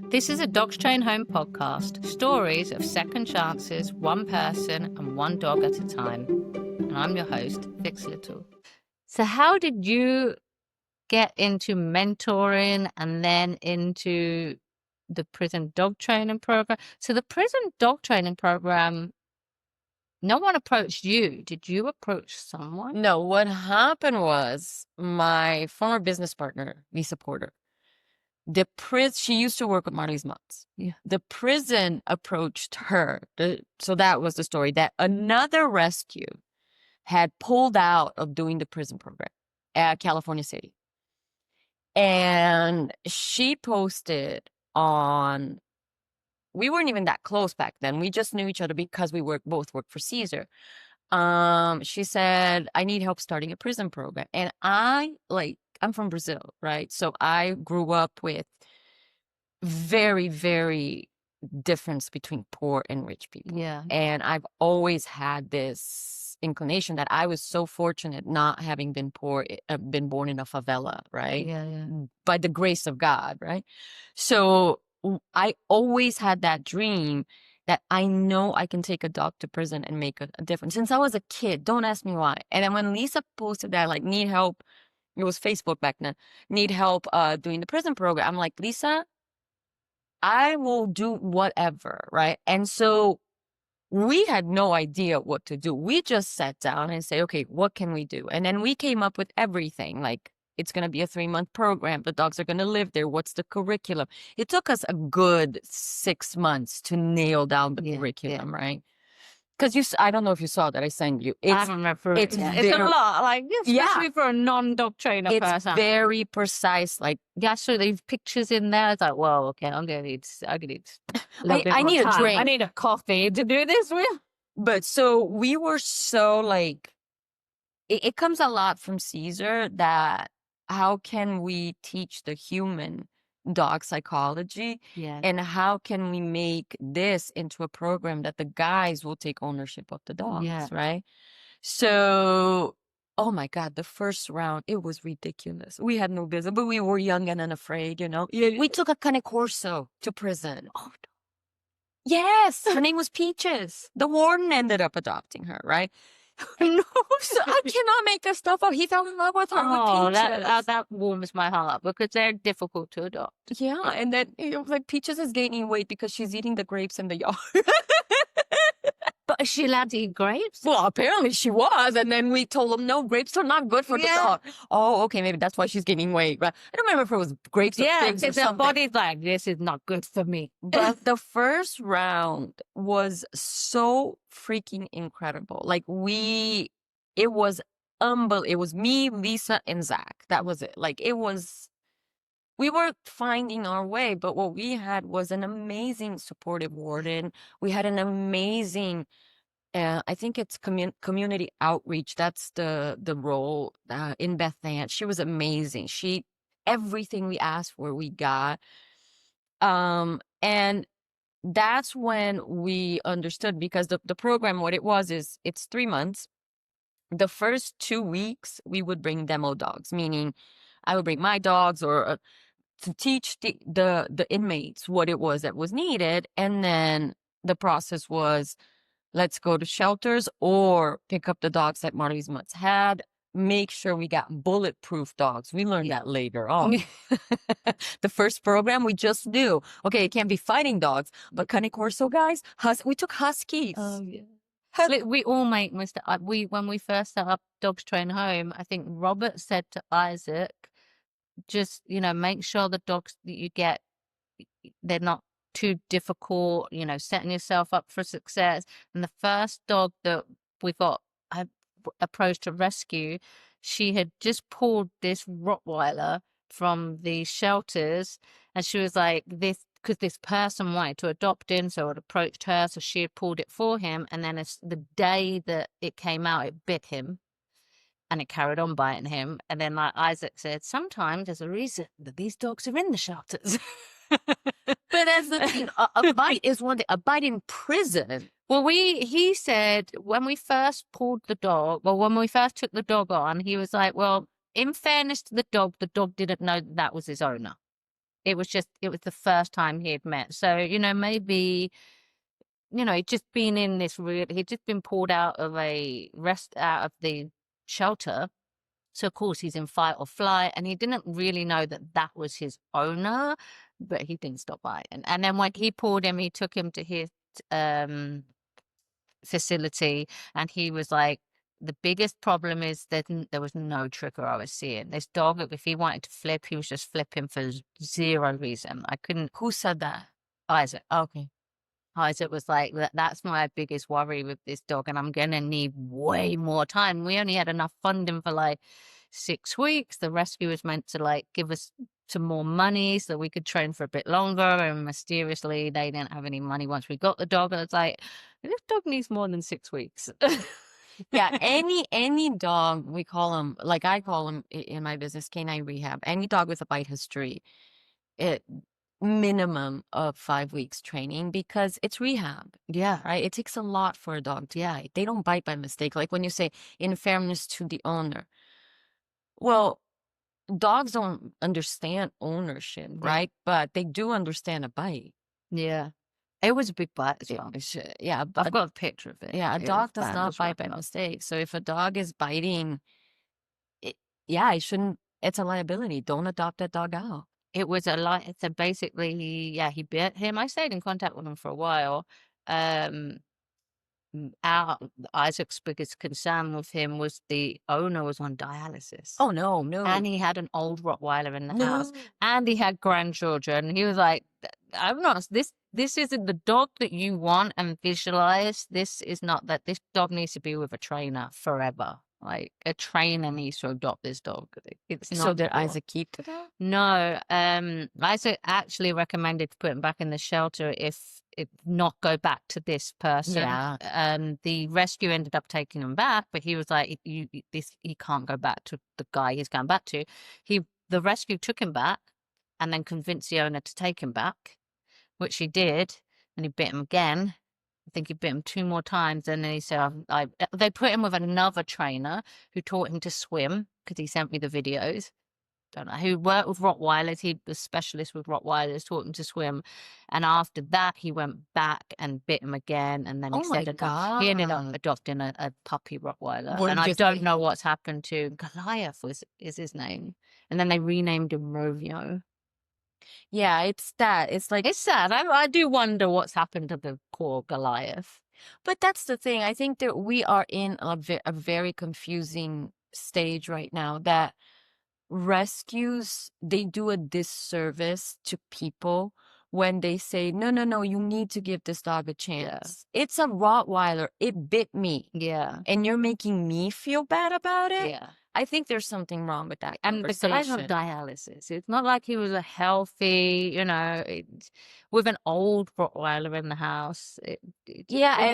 This is a Dogs Train Home podcast, stories of second chances, one person and one dog at a time. And I'm your host, Vix Little. So how did you get into mentoring and then into the prison dog training program? So the prison dog training program, no one approached you. Did you approach someone? No, what happened was my former business partner, Lisa Porter, she used to work with Marley's Mutts. Yeah. The prison approached her. So that was the story, that another rescue had pulled out of doing the prison program at California City. And she posted on, we weren't even that close back then. We just knew each other because we both worked for Caesar. She said, I need help starting a prison program. And I'm from Brazil, right? So I grew up with very, very difference between poor and rich people. Yeah. And I've always had this inclination that I was so fortunate not having been poor, been born in a favela, right? Yeah. By the grace of God, right? So I always had that dream that I know I can take a dog to prison and make a difference. Since I was a kid, don't ask me why. And then when Lisa posted that, like, need help, it was Facebook back then, need help doing the prison program, I'm like, Lisa, I will do whatever, right? And so we had no idea what to do. We just sat down and say, okay, what can we do? And then we came up with everything, like, it's going to be a 3-month program. The dogs are going to live there. What's the curriculum? It took us a good 6 months to nail down the curriculum, right? Because I don't know if you saw that I sent you. I remember. It's a lot, like, especially for a non-dog trainer person. It's very precise. Like, yeah, so these pictures in there. It's like, well, okay, I'm gonna need. I need a drink. I need a coffee to do this with. But so we were so like, it comes a lot from Caesar that how can we teach the human dog psychology? Yeah. And how can we make this into a program that the guys will take ownership of the dogs, right? So, oh my God, the first round, it was ridiculous. We had no business, but we were young and unafraid, you know? Yeah. We took a cane corso to prison. Oh, yes, her name was Peaches. The warden ended up adopting her, right? No, so I cannot make this stuff up. He fell in love with her with Peaches. That warms my heart because they're difficult to adopt. Yeah, and then it was like Peaches is gaining weight because she's eating the grapes in the yard. But is she allowed to eat grapes? Well, apparently she was. And then we told them, no, grapes are not good for the dog. Oh, okay, maybe that's why she's gaining weight. Right? I don't remember if it was grapes or figs or something. Her body's like, this is not good for me. But the first round was so freaking incredible. Like it was unbelievable. It was me, Lisa, and Zach. That was it. Like we were finding our way, but what we had was an amazing supportive warden. We had an amazing, I think it's community outreach. That's the role in Beth Ann. She was amazing. Everything we asked for, we got. And that's when we understood, because the program, what it was is it's 3 months. The first 2 weeks, we would bring demo dogs, meaning I would bring my dogs or to teach the inmates what it was that was needed. And then the process was, let's go to shelters or pick up the dogs that Marley's Mutts had. Make sure we got bulletproof dogs. We learned that later on. The first program, we just knew, okay, it can't be fighting dogs, but cane corso guys, we took huskies. Oh, yeah. We all make mistakes. When we first set up Dogs Train Home, I think Robert said to Isaac, just, make sure the dogs that you get, they're not too difficult, setting yourself up for success. And the first dog that I approached to rescue, she had just pulled this Rottweiler from the shelters, and she was like, because this person wanted to adopt him, so it approached her, so she had pulled it for him, and then the day that it came out, it bit him. And it carried on biting him. And then, like Isaac said, sometimes there's a reason that these dogs are in the shelters. But as the thing, a bite is one thing. A bite in prison. Well, he said when we first took the dog on, he was like, well, in fairness to the dog didn't know that was his owner. it was the first time he had met. So, maybe, he'd just been in this he'd just been pulled out of out of the shelter. So of course he's in fight or flight, and he didn't really know that that was his owner, but he didn't stop biting. And then when he pulled him, he took him to his um facility, and he was like, the biggest problem is that there was no trigger I was seeing. This dog, if he wanted to flip, he was just flipping for zero reason. I couldn't. Who said that? Isaac. Okay. Isaac was like, that's my biggest worry with this dog, and I'm gonna need way more time. We only had enough funding for like 6 weeks. The rescue was meant to like give us some more money so we could train for a bit longer, and mysteriously they didn't have any money once we got the dog. And it's like, this dog needs more than 6 weeks. Yeah, any dog, we call them, like I call them in my business, canine rehab. Any dog with a bite history, it minimum of 5 weeks training, because it's rehab. Yeah. Right? It takes a lot for a dog to bite. They don't bite by mistake. Like when you say, in fairness to the owner. Well, dogs don't understand ownership, right? But they do understand a bite. Yeah. It was a big bite as well. Yeah, I've got a picture of it. Yeah, a dog does not bite by mistake. So if a dog is biting, yeah, it's a liability. Don't adopt that dog out. It was so basically, yeah, he bit him. I stayed in contact with him for a while. Isaac's biggest concern with him was the owner was on dialysis. Oh, no, no. And he had an old Rottweiler in the house, and he had grandchildren. He was like, I'm not, this isn't the dog that you want and visualize. This is not that. This dog needs to be with a trainer forever. Like, a trainer needs to adopt this dog. It's not. So did Isaac keep the dog? No. Isaac actually recommended to put him back in the shelter if not go back to this person. Yeah. The rescue ended up taking him back, but he was like, he can't go back to the guy he's going back to. The rescue took him back and then convinced the owner to take him back, which he did, and he bit him again. I think he bit him 2 more times, and then he said, they put him with another trainer who taught him to swim, because he sent me the videos. Don't know, who worked with Rottweilers. He was a specialist with Rottweilers, taught him to swim. And after that, he went back and bit him again. And then he ended up adopting a puppy Rottweiler. And I don't know what's happened to Goliath is his name. And then they renamed him Rovio. Yeah, it's that. It's like, it's sad. I do wonder what's happened to the poor Goliath. But that's the thing. I think that we are in a very confusing stage right now, that rescues, they do a disservice to people when they say, no, you need to give this dog a chance. Yeah. It's a Rottweiler. It bit me. Yeah. And you're making me feel bad about it? Yeah. I think there's something wrong with that And the guy's on dialysis. It's not like he was a healthy, with an old Rottweiler in the house. It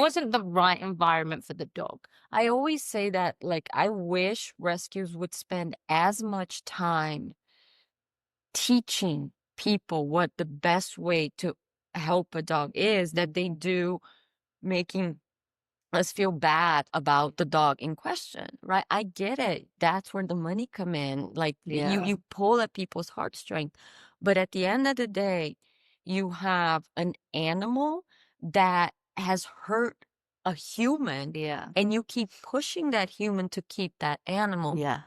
wasn't the right environment for the dog. I always say that, like, I wish rescues would spend as much time teaching people what the best way to help a dog is, that they do making us feel bad about the dog in question, right? I get it. That's where the money come in. Like, you pull at people's heartstrings. But at the end of the day, you have an animal that has hurt a human. Yeah. And you keep pushing that human to keep that animal. Yeah.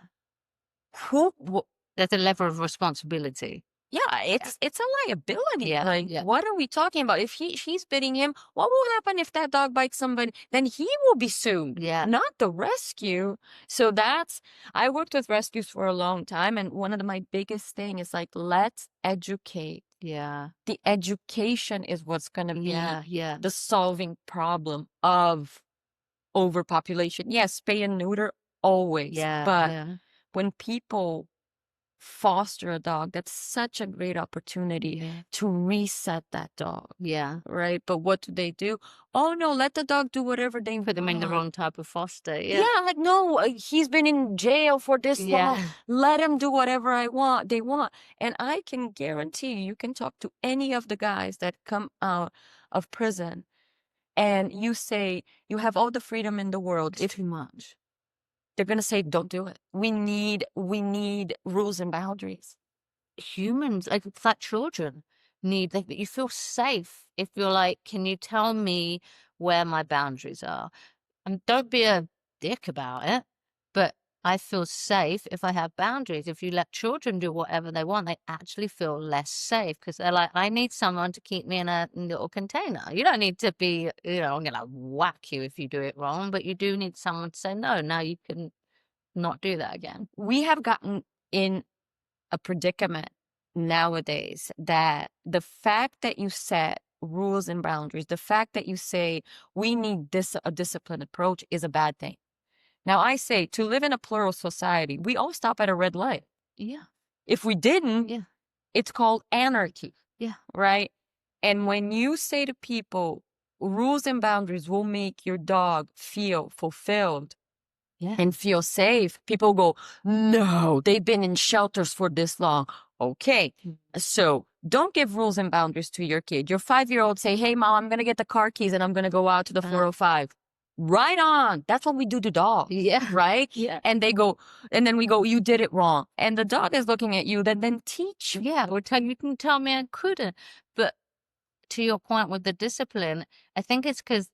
That's a level of responsibility. Yeah, it's a liability. Yeah, like, what are we talking about? If she's biting him, what will happen if that dog bites somebody? Then he will be sued, not the rescue. So I worked with rescues for a long time, and one of my biggest thing is, like, let's educate. Yeah. The education is what's going to be the solving problem of overpopulation. Yes, spay and neuter always. Yeah. But when people foster a dog, that's such a great opportunity to reset that dog. Yeah. Right? But what do? Oh, no, let the dog do whatever they want. Put them in the wrong type of foster. Yeah. Yeah, like, no, he's been in jail for this long. Let him do whatever they want. And I can guarantee you can talk to any of the guys that come out of prison, and you say you have all the freedom in the world. It's too much. They're going to say, don't do it. We need rules and boundaries. humans, like, it's like children need, like, you feel safe if you're like, "Can you tell me where my boundaries are?" And don't be a dick about it, but I feel safe if I have boundaries. If you let children do whatever they want, they actually feel less safe because they're like, I need someone to keep me in a little container. You don't need to be, I'm going to whack you if you do it wrong, but you do need someone to say, no, now you can not do that again. We have gotten in a predicament nowadays that the fact that you set rules and boundaries, the fact that you say we need a disciplined approach is a bad thing. Now, I say to live in a plural society, we all stop at a red light. Yeah. If we didn't, Yeah. it's called anarchy. Yeah. Right? And when you say to people, rules and boundaries will make your dog feel fulfilled and feel safe, people go, no, they've been in shelters for this long. Okay, so don't give rules and boundaries to your kid. Your 5-year-old say, hey, mom, I'm going to get the car keys and I'm going to go out to the 405. Right on. That's what we do to dogs. Yeah. Right? Yeah. And they go, and then we go, you did it wrong. And the dog is looking at you, then teach. Yeah. You can tell me I couldn't. But to your point with the discipline, I think it's because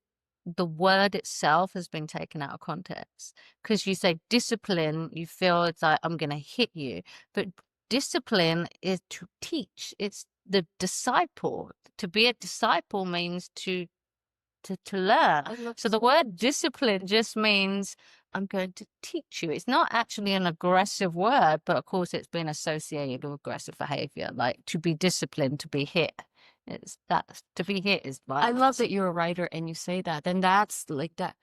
the word itself has been taken out of context. Because you say discipline, you feel it's like, I'm going to hit you. But discipline is to teach. It's the disciple. To be a disciple means to learn. So the word discipline just means I'm going to teach you. It's not actually an aggressive word, but of course it's been associated with aggressive behavior, like to be disciplined, to be hit. It's that to be hit is violence. I love that you're a writer and you say that. And that's like that.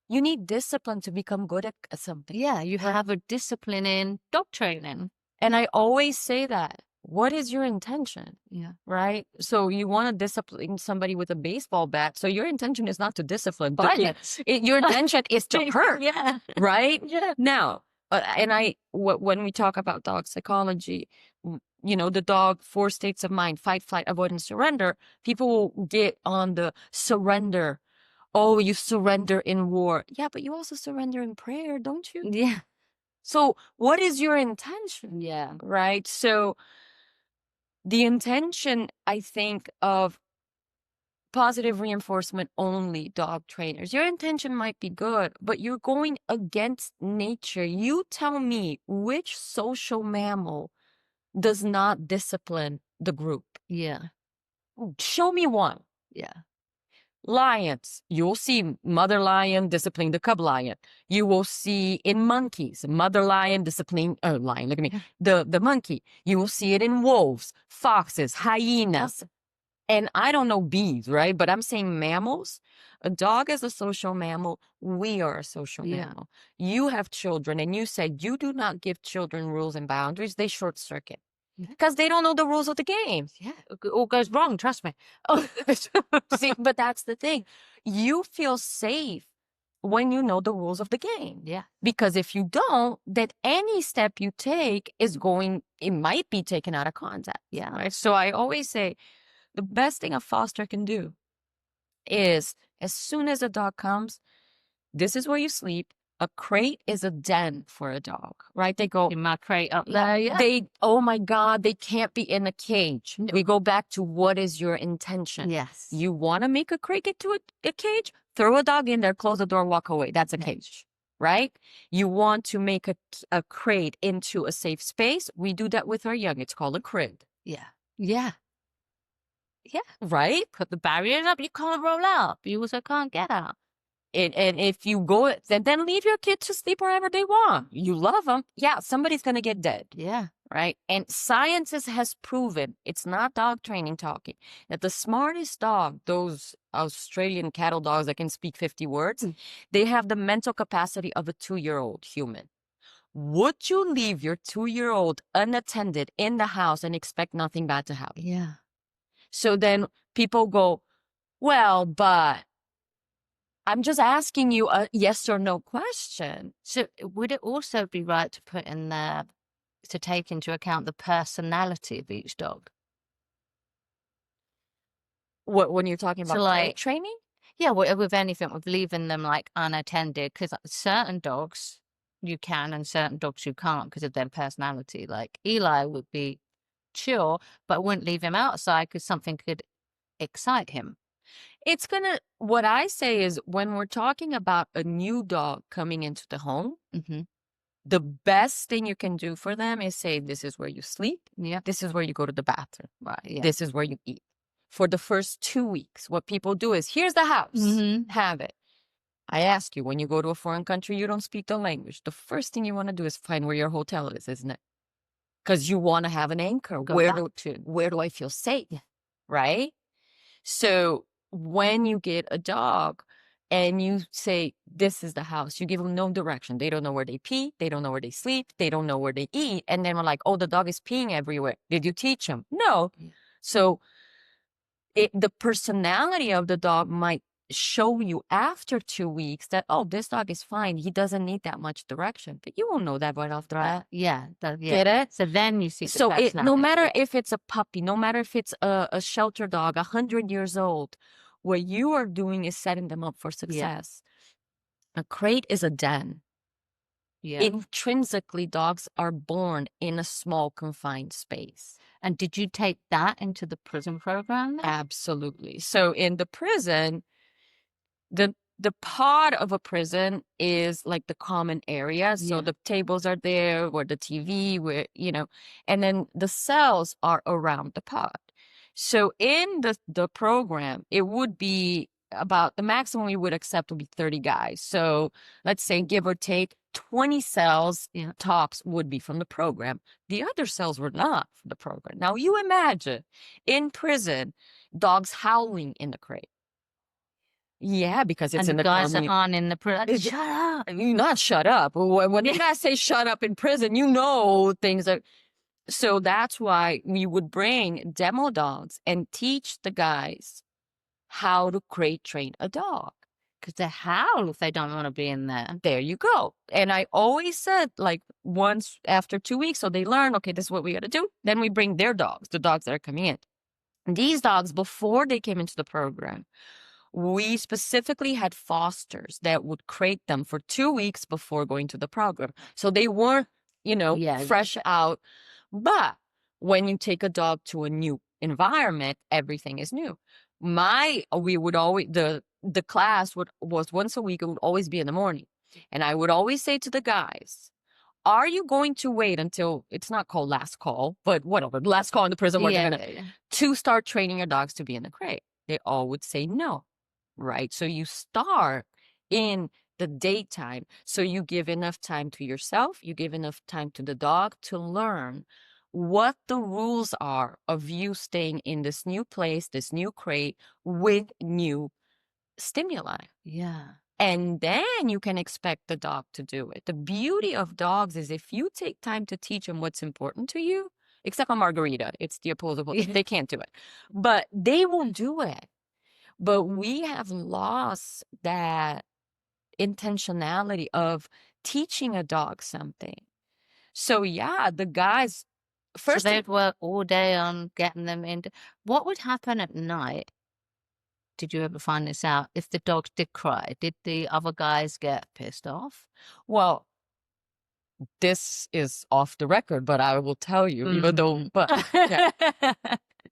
You need discipline to become good at something. Yeah, you have a discipline in dog training. And I always say that. What is your intention? Yeah. Right? So you want to discipline somebody with a baseball bat. So your intention is not to discipline. Violence. Your intention is to hurt. Yeah. Right? Yeah. Now, when we talk about dog psychology, the dog, 4 states of mind, fight, flight, avoid, and surrender, people will get on the surrender. Oh, you surrender in war. Yeah, but you also surrender in prayer, don't you? Yeah. So what is your intention? Yeah. Right? So the intention, I think, of positive reinforcement only dog trainers, your intention might be good, but you're going against nature. You tell me which social mammal does not discipline the group. Yeah. Show me one. Yeah. Lions, you'll see mother lion disciplining the cub lion. You will see in monkeys, mother lion disciplining lion. Look at me, the monkey. You will see it in wolves, foxes, hyenas, and I don't know bees, right? But I'm saying mammals. A dog is a social mammal. We are a social mammal. You have children, and you said you do not give children rules and boundaries. They short circuit. Because they don't know the rules of the game. Yeah, it all goes wrong, trust me. Oh, see, but that's the thing. You feel safe when you know the rules of the game. Yeah. Because if you don't, then any step you take it might be taken out of context. Yeah. Right? So I always say the best thing a foster can do is as soon as a dog comes, this is where you sleep. A crate is a den for a dog, right? They go in my crate up there. Yeah. Oh my God, they can't be in a cage. No. We go back to what is your intention? Yes. You want to make a crate get to a cage? Throw a dog in there, close the door, walk away. That's a cage, right? You want to make a crate into a safe space? We do that with our young. It's called a crib. Yeah. Yeah. Yeah. Right? Put the barriers up. You can't roll out. You also can't get out. And if you go, then leave your kid to sleep wherever they want. You love them. Yeah, somebody's going to get dead. Yeah. Right? And science has proven, it's not dog training talking, that the smartest dog, those Australian cattle dogs that can speak 50 words, they have the mental capacity of a 2-year-old human. Would you leave your 2-year-old unattended in the house and expect nothing bad to happen? Yeah. So then people go, well, but I'm just asking you a yes or no question. So would it also be right to put in there to take into account the personality of each dog? What, when you're talking about crate training? Yeah, with anything, with leaving them like unattended, because certain dogs you can and certain dogs you can't because of their personality. Like Eli would be chill, but I wouldn't leave him outside because something could excite him. What I say is when we're talking about a new dog coming into the home, Mm-hmm. the best thing you can do for them is say, this is where you sleep. Yeah. This is where you go to the bathroom. Right. Yeah. This is where you eat. For the first 2 weeks, what people do is, here's the house, Mm-hmm. have it. I ask you, when you go to a foreign country, you don't speak the language. The first thing you want to do is find where your hotel is, isn't it? Because you want to have an anchor. Where do I feel safe? Yeah. Right? So when you get a dog and you say, this is the house, you give them no direction. They don't know where they pee. They don't know where they sleep. They don't know where they eat. And then we're like, oh, the dog is peeing everywhere. Did you teach them? No. Yeah. So the personality of the dog might show you after 2 weeks that, oh, this dog is fine. He doesn't need that much direction. But you won't know that right off the bat. Yeah. Get it? So then you see. So no matter if it's a puppy, no matter if it's a shelter dog, 100 years old, what you are doing is setting them up for success. Yeah. A crate is a den. Yeah. Intrinsically, dogs are born in a small, confined space. And did you take that into the prison program then? Absolutely. So in the prison, the part of a prison is like the common area. So the tables are there, or the TV, where, and then the cells are around the pod. So in the program, it would be about the maximum we would accept would be 30 guys. So let's say, give or take, 20 cells tops would be from the program. The other cells were not from the program. Now you imagine in prison, dogs howling in the crate. Yeah, because it's in the guys that aren't in the prison. Shut up. You not shut up. When you guys say shut up in prison, things are. So that's why we would bring demo dogs and teach the guys how to crate train a dog. Because they howl if they don't want to be in there. There you go. And I always said, like, once after 2 weeks, so they learn, okay, this is what we got to do. Then we bring their dogs, the dogs that are coming in. And these dogs, before they came into the program, we specifically had fosters that would crate them for 2 weeks before going to the program. So they weren't, fresh out. But when you take a dog to a new environment, everything is new. The class was once a week. It would always be in the morning. And I would always say to the guys, are you going to wait until, it's not called last call, but whatever, last call in the prison, to start training your dogs to be in the crate? They all would say no. Right? So you start in the daytime. So you give enough time to yourself, you give enough time to the dog to learn what the rules are of you staying in this new place, this new crate with new stimuli. Yeah. And then you can expect the dog to do it. The beauty of dogs is if you take time to teach them what's important to you, except for Margarita, it's the opposable. They can't do it, but they will do it. But we have lost that intentionality of teaching a dog something. So yeah, the guys first. So they'd work all day on getting them into. What would happen at night? Did you ever find this out? If the dogs did cry, did the other guys get pissed off? Well, this is off the record, but I will tell you, even though, but yeah.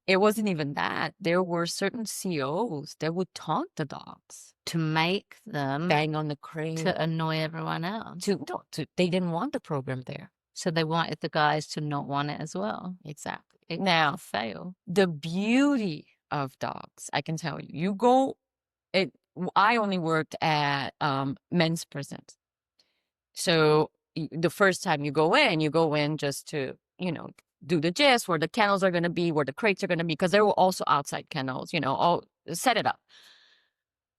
It wasn't even that. There were certain COs that would taunt the dogs to make them bang on the crate to annoy everyone else. They didn't want the program there, so they wanted the guys to not want it as well. Exactly. Now, fail. The beauty of dogs, I can tell you. I only worked at men's prisons, so the first time you go in just to do the gist, where the kennels are going to be, where the crates are going to be, because there were also outside kennels, all set it up.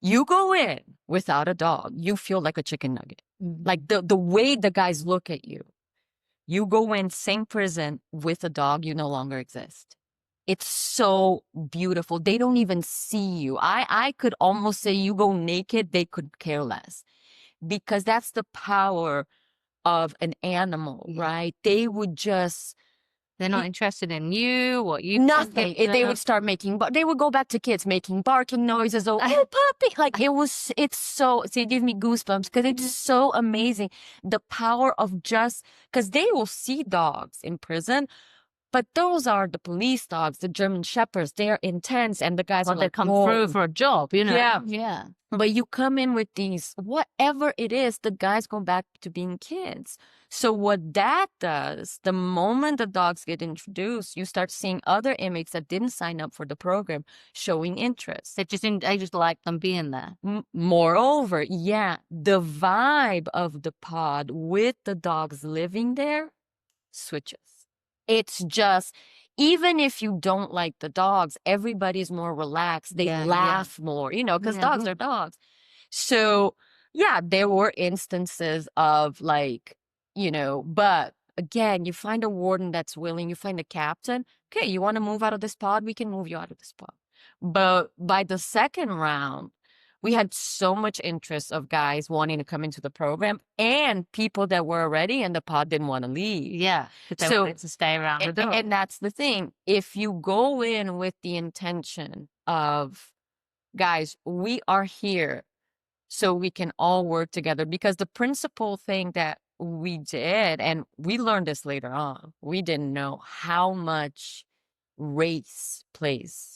You go in without a dog, you feel like a chicken nugget. Mm-hmm. Like the way the guys look at you. You go in same prison with a dog, you no longer exist. It's so beautiful. They don't even see you. I could almost say you go naked, they could care less. Because that's the power of an animal, right? They would just... They're not interested in you, what you... Nothing. They would start they would go back to kids making barking noises. Oh, puppy. Like it's so, it gives me goosebumps because it's so amazing. The power of because they will see dogs in prison, But those are the police dogs, the German Shepherds. They're intense, and the guys Well, are they like, come "Whoa." through for a job, you know? Yeah. Yeah. But you come in with these, whatever it is, the guys go back to being kids. So what that does, the moment the dogs get introduced, you start seeing other inmates that didn't sign up for the program showing interest. They just like them being there. Moreover, yeah, the vibe of the pod with the dogs living there switches. It's just, even if you don't like the dogs, everybody's more relaxed. They laugh more, you know, because dogs are dogs. So, yeah, there were instances of like, you know, but again, you find a warden that's willing, you find a captain. Okay, you want to move out of this pod? We can move you out of this pod. But by the second round, we had so much interest of guys wanting to come into the program and people that were already in the pod didn't want to leave. Yeah, because they wanted to stay around the dog. And that's the thing. If you go in with the intention of, guys, we are here so we can all work together, because the principal thing that we did, and we learned this later on, we didn't know how much race plays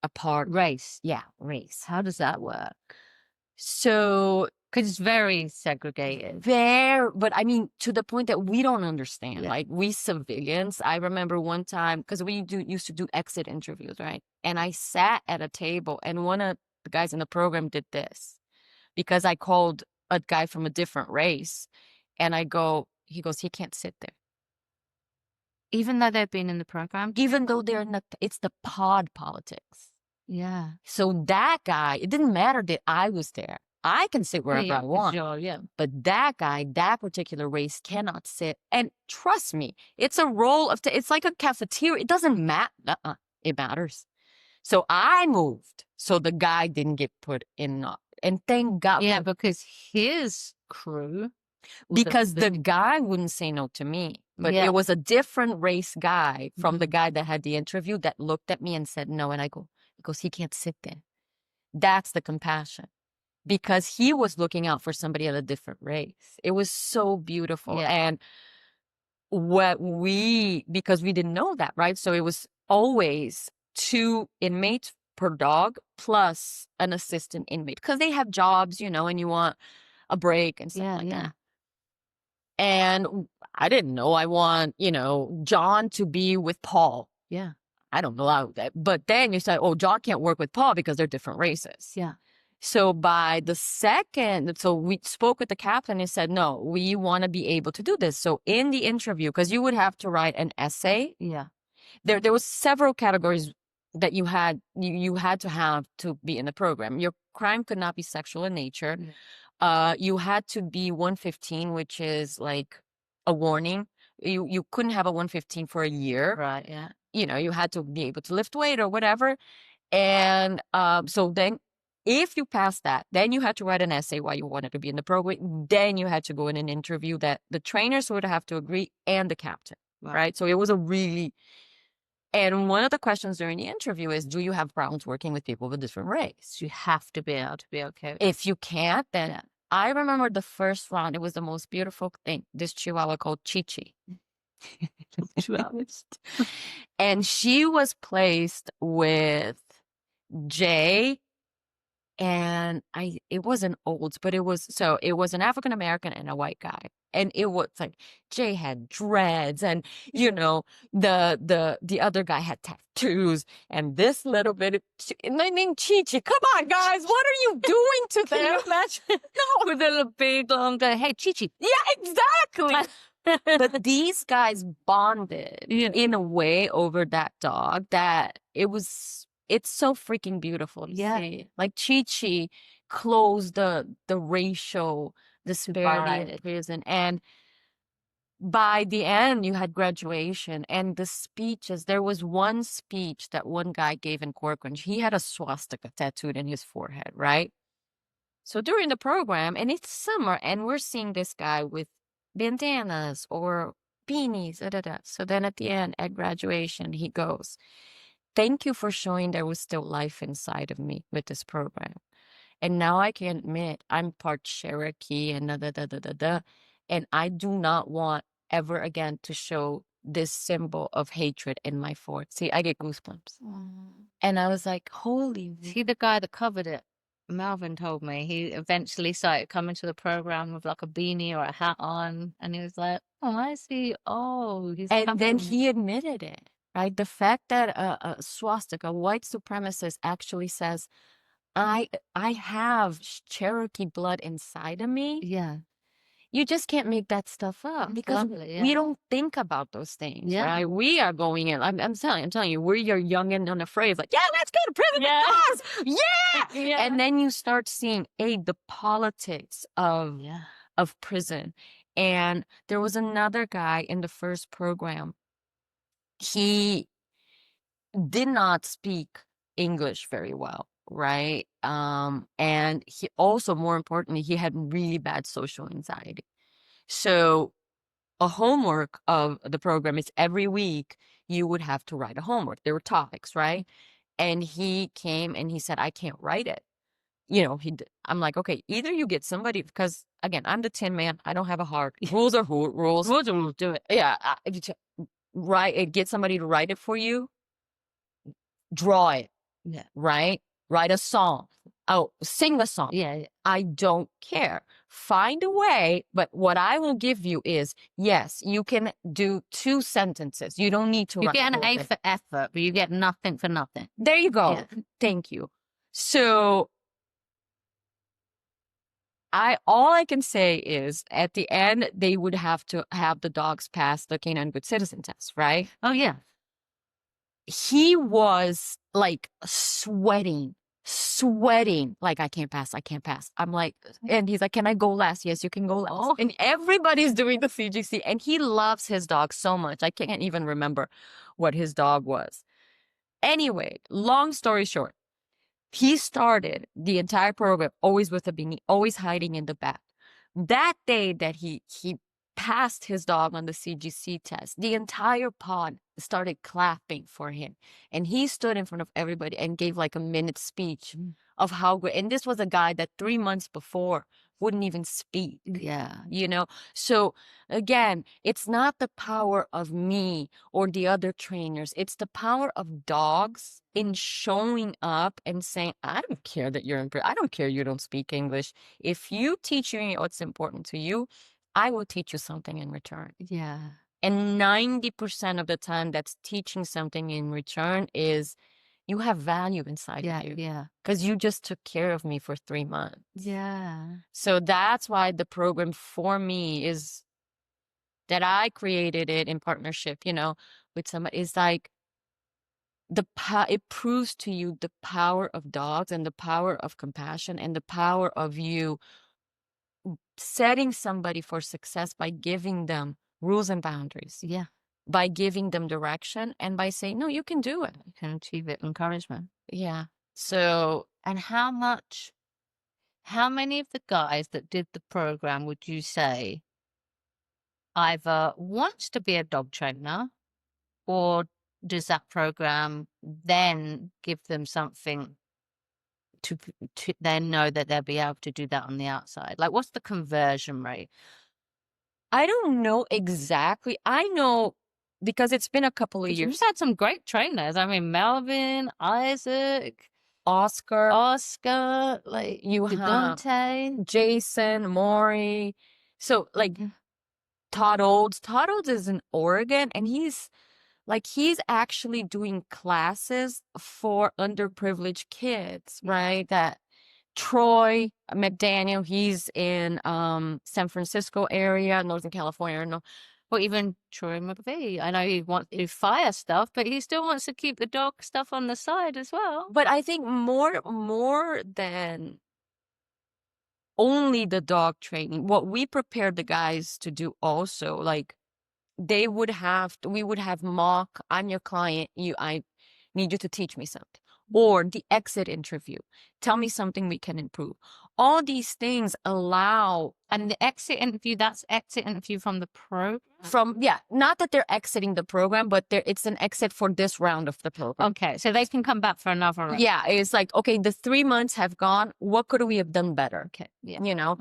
a part. Race. Yeah, race. How does that work? So, because it's very segregated. but I mean, to the point that we don't understand. Like, we civilians, I remember one time, because we used to do exit interviews, right? And I sat at a table, and one of the guys in the program did this, because I called a guy from a different race, and he goes, he can't sit there. Even though they've been in the program? Even though they're not, it's the pod politics. Yeah. So that guy, it didn't matter that I was there. I can sit wherever I want. Yeah. But that guy, that particular race cannot sit. And trust me, it's a role of, it's like a cafeteria. It doesn't matter. It matters. So I moved. So the guy didn't get put in. And thank God. Yeah, because his crew. Because the guy wouldn't say no to me. But it was a different race guy from the guy that had the interview that looked at me and said no. And he goes, he can't sit there. That's the compassion. Because he was looking out for somebody of a different race. It was so beautiful. Yeah. And because we didn't know that, right? So it was always 2 inmates per dog plus an assistant inmate, because they have jobs, you know, and you want a break and stuff like that. And I didn't know I want, you know, John to be with Paul. Yeah. I don't know how that, but then you say, oh, John can't work with Paul because they're different races. Yeah. So by the second, so we spoke with the captain and said, no, we want to be able to do this. So in the interview, because you would have to write an essay. Yeah. There was several categories that you had to have to be in the program. Your crime could not be sexual in nature. You had to be 115, which is like a warning. You couldn't have a 115 for a year. Right, yeah. You know, you had to be able to lift weight or whatever. And so then if you passed that, then you had to write an essay why you wanted to be in the program. Then you had to go in an interview that the trainers would have to agree and the captain, right? So it was and one of the questions during the interview is, do you have problems working with people of a different race? You have to be able to be okay. If you can't, then I remember the first round, it was the most beautiful thing. This Chihuahua called Chi-Chi. And she was placed with Jay, and it wasn't Olds, but it was an African American and a white guy. And it was like Jay had dreads, and you know, the other guy had tattoos, and this little bit and I mean, Chi-Chi, come on guys, what are you doing to them? Can you imagine? No, with a big long guy. Hey, Chi-Chi. Yeah, exactly. But these guys bonded in a way over that dog that it's so freaking beautiful to see. Like Chi-Chi closed the racial disparity in prison. And by the end, you had graduation and the speeches. There was one speech that one guy gave in Corcoran. He had a swastika tattooed in his forehead, right? So during the program, and it's summer, and we're seeing this guy with bandanas or beanies, So then at the end, at graduation, he goes, thank you for showing there was still life inside of me with this program. And now I can admit I'm part Cherokee and and I do not want ever again to show this symbol of hatred in my forehead. See, I get goosebumps. And I was like, holy. He the guy that covered it. Melvin told me he eventually started coming to the program with like a beanie or a hat on, and he was like, "Oh, I see. Oh, he's." And then covering it." he admitted it, right? The fact that a swastika, a white supremacist, actually says, I have Cherokee blood inside of me. Yeah. You just can't make that stuff up That's because lovely, yeah. we don't think about those things, Yeah. right? We are going in. I'm telling you, we're young and unafraid. Like, yeah, let's go to prison Yeah. because, yeah. Yeah. And then you start seeing the politics of prison. And there was another guy in the first program. He did not speak English very well, right? And he also, more importantly, he had really bad social anxiety. So a homework of the program is every week you would have to write a homework. There were topics, right? And he came and he said, I can't write it. You know, I'm like, okay, either you get somebody, because again, I'm the Tin Man. I don't have a heart. Rules are rules. Rules will do it. Yeah. Get somebody to write it for you. Draw it. Yeah. Right? Write a song. Oh, sing a song. Yeah. I don't care. Find a way, but what I will give you is, yes, you can do 2 sentences. You don't need to You write get the an whole A thing. for effort, but you get nothing for nothing. There you go. Yeah. Thank you. So all I can say is at the end, they would have to have the dogs pass the Canine Good Citizen test, right? Oh, yeah. He was like sweating, like, I can't pass. I'm like, and he's like, can I go last? Yes, you can go last. Oh. And everybody's doing the CGC, and he loves his dog so much. I can't even remember what his dog was. Anyway, long story short, he started the entire program always with a beanie, always hiding in the back. That day that he passed his dog on the CGC test, the entire pod started clapping for him. And he stood in front of everybody and gave like a minute speech of how great. And this was a guy that 3 months before wouldn't even speak. Yeah. You know? So again, it's not the power of me or the other trainers. It's the power of dogs in showing up and saying, I don't care that you're in prison. I don't care you don't speak English. If you teach me what's important to you, I will teach you something in return. Yeah. And 90% of the time that's teaching something in return is you have value inside of you. Yeah. Because you just took care of me for 3 months. Yeah. So that's why the program for me is that I created it in partnership, you know, with somebody. Is like it proves to you the power of dogs and the power of compassion and the power of you setting somebody for success by giving them rules and boundaries. Yeah. By giving them direction and by saying, no, you can do it. You can achieve it. Encouragement. Yeah. So, and how many of the guys that did the program would you say either wants to be a dog trainer, or does that program then give them something to then know that they'll be able to do that on the outside? Like, what's the conversion rate? I don't know exactly. I know because it's been a couple of years. You've had some great trainers. I mean, Melvin, Isaac, Oscar, like you Dante, have Jason, Maury. So like Todd Olds. Todd Olds is in Oregon, and he's actually doing classes for underprivileged kids, right? That Troy McDaniel, he's in San Francisco area, Northern California. No, or even Troy McVie. I know he wants to do fire stuff, but he still wants to keep the dog stuff on the side as well. But I think more than only the dog training, what we prepared the guys to do also, like we would have mock, I'm your client, I need you to teach me something. Or the exit interview. Tell me something we can improve. All these things allow. And the exit interview, that's exit interview from the program? Not that they're exiting the program, but it's an exit for this round of the program. Okay, so they can come back for another round. Yeah, it's like, okay, the 3 months have gone. What could we have done better? Okay, yeah. You know?